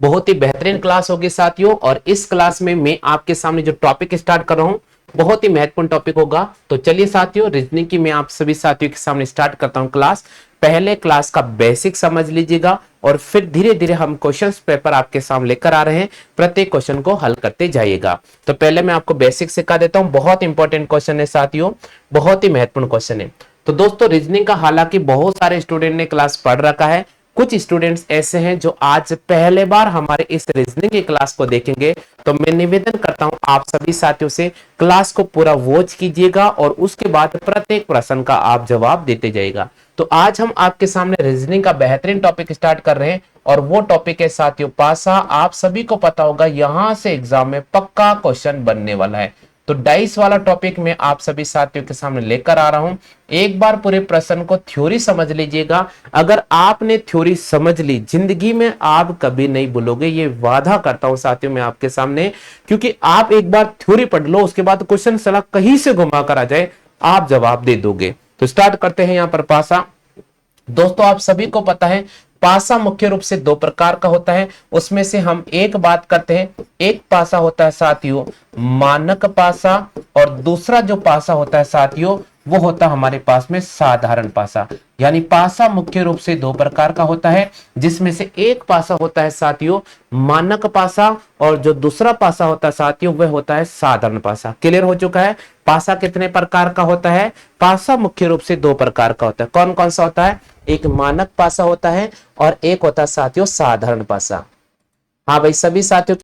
Speaker 1: बहुत ही बेहतरीन क्लास होगी साथियों, और इस क्लास में मैं आपके सामने जो टॉपिक स्टार्ट कर रहा हूं बहुत ही महत्वपूर्ण टॉपिक होगा। तो चलिए साथियों, रीजनिंग की मैं आप सभी साथियों के सामने स्टार्ट करता हूं क्लास। पहले क्लास का बेसिक समझ लीजिएगा, और फिर धीरे धीरे हम क्वेश्चंस पेपर आपके सामने लेकर आ रहे हैं, प्रत्येक क्वेश्चन को हल करते जाइएगा। तो पहले मैं आपको बेसिक सिखा देता हूं, बहुत इंपॉर्टेंट क्वेश्चन है साथियों, बहुत ही महत्वपूर्ण क्वेश्चन है। तो दोस्तों, रीजनिंग का हालांकि बहुत सारे स्टूडेंट ने क्लास पढ़ रखा है, कुछ स्टूडेंट्स ऐसे हैं जो आज पहले बार हमारे इस रीजनिंग की क्लास को देखेंगे। तो मैं निवेदन करता हूं आप सभी साथियों से, क्लास को पूरा वॉच कीजिएगा और उसके बाद प्रत्येक प्रश्न का आप जवाब देते जाइएगा। तो आज हम आपके सामने रीजनिंग का बेहतरीन टॉपिक स्टार्ट कर रहे हैं, और वो टॉपिक है साथियों पासा। आप सभी को पता होगा यहां से एग्जाम में पक्का क्वेश्चन बनने वाला है। तो डाइस वाला टॉपिक मैं आप सभी साथियों के सामने लेकर आ रहा हूं। एक बार पूरे प्रश्न को थ्योरी समझ लीजिएगा। अगर आपने थ्योरी समझ ली, जिंदगी में आप कभी नहीं भूलोगे, ये वादा करता हूं साथियों मैं आपके सामने। क्योंकि आप एक बार थ्योरी पढ़ लो, उसके बाद क्वेश्चन सलाह कहीं से घुमा कर आ जाए, आप जवाब दे दोगे। तो स्टार्ट करते हैं यहां पर पासा। दोस्तों, आप सभी को पता है पासा मुख्य रूप से दो प्रकार का होता है, उसमें से हम एक बात करते हैं। एक पासा होता है साथियों मानक पासा, और दूसरा जो पासा होता है साथियों वो होता है हमारे पास में साधारण पासा। यानी पासा मुख्य रूप से दो प्रकार का होता है, जिसमें से एक पासा होता है साथियों मानक पासा, और जो दूसरा पासा होता है साथियों वह होता है साधारण पासा। क्लियर हो चुका है? पासा कितने प्रकार का होता है? पासा मुख्य रूप से दो प्रकार का होता है। कौन कौन सा होता है? एक मानक पासा होता है और एक होता है साथियों साधारण पासा। हाँ भाई, सभी साथियों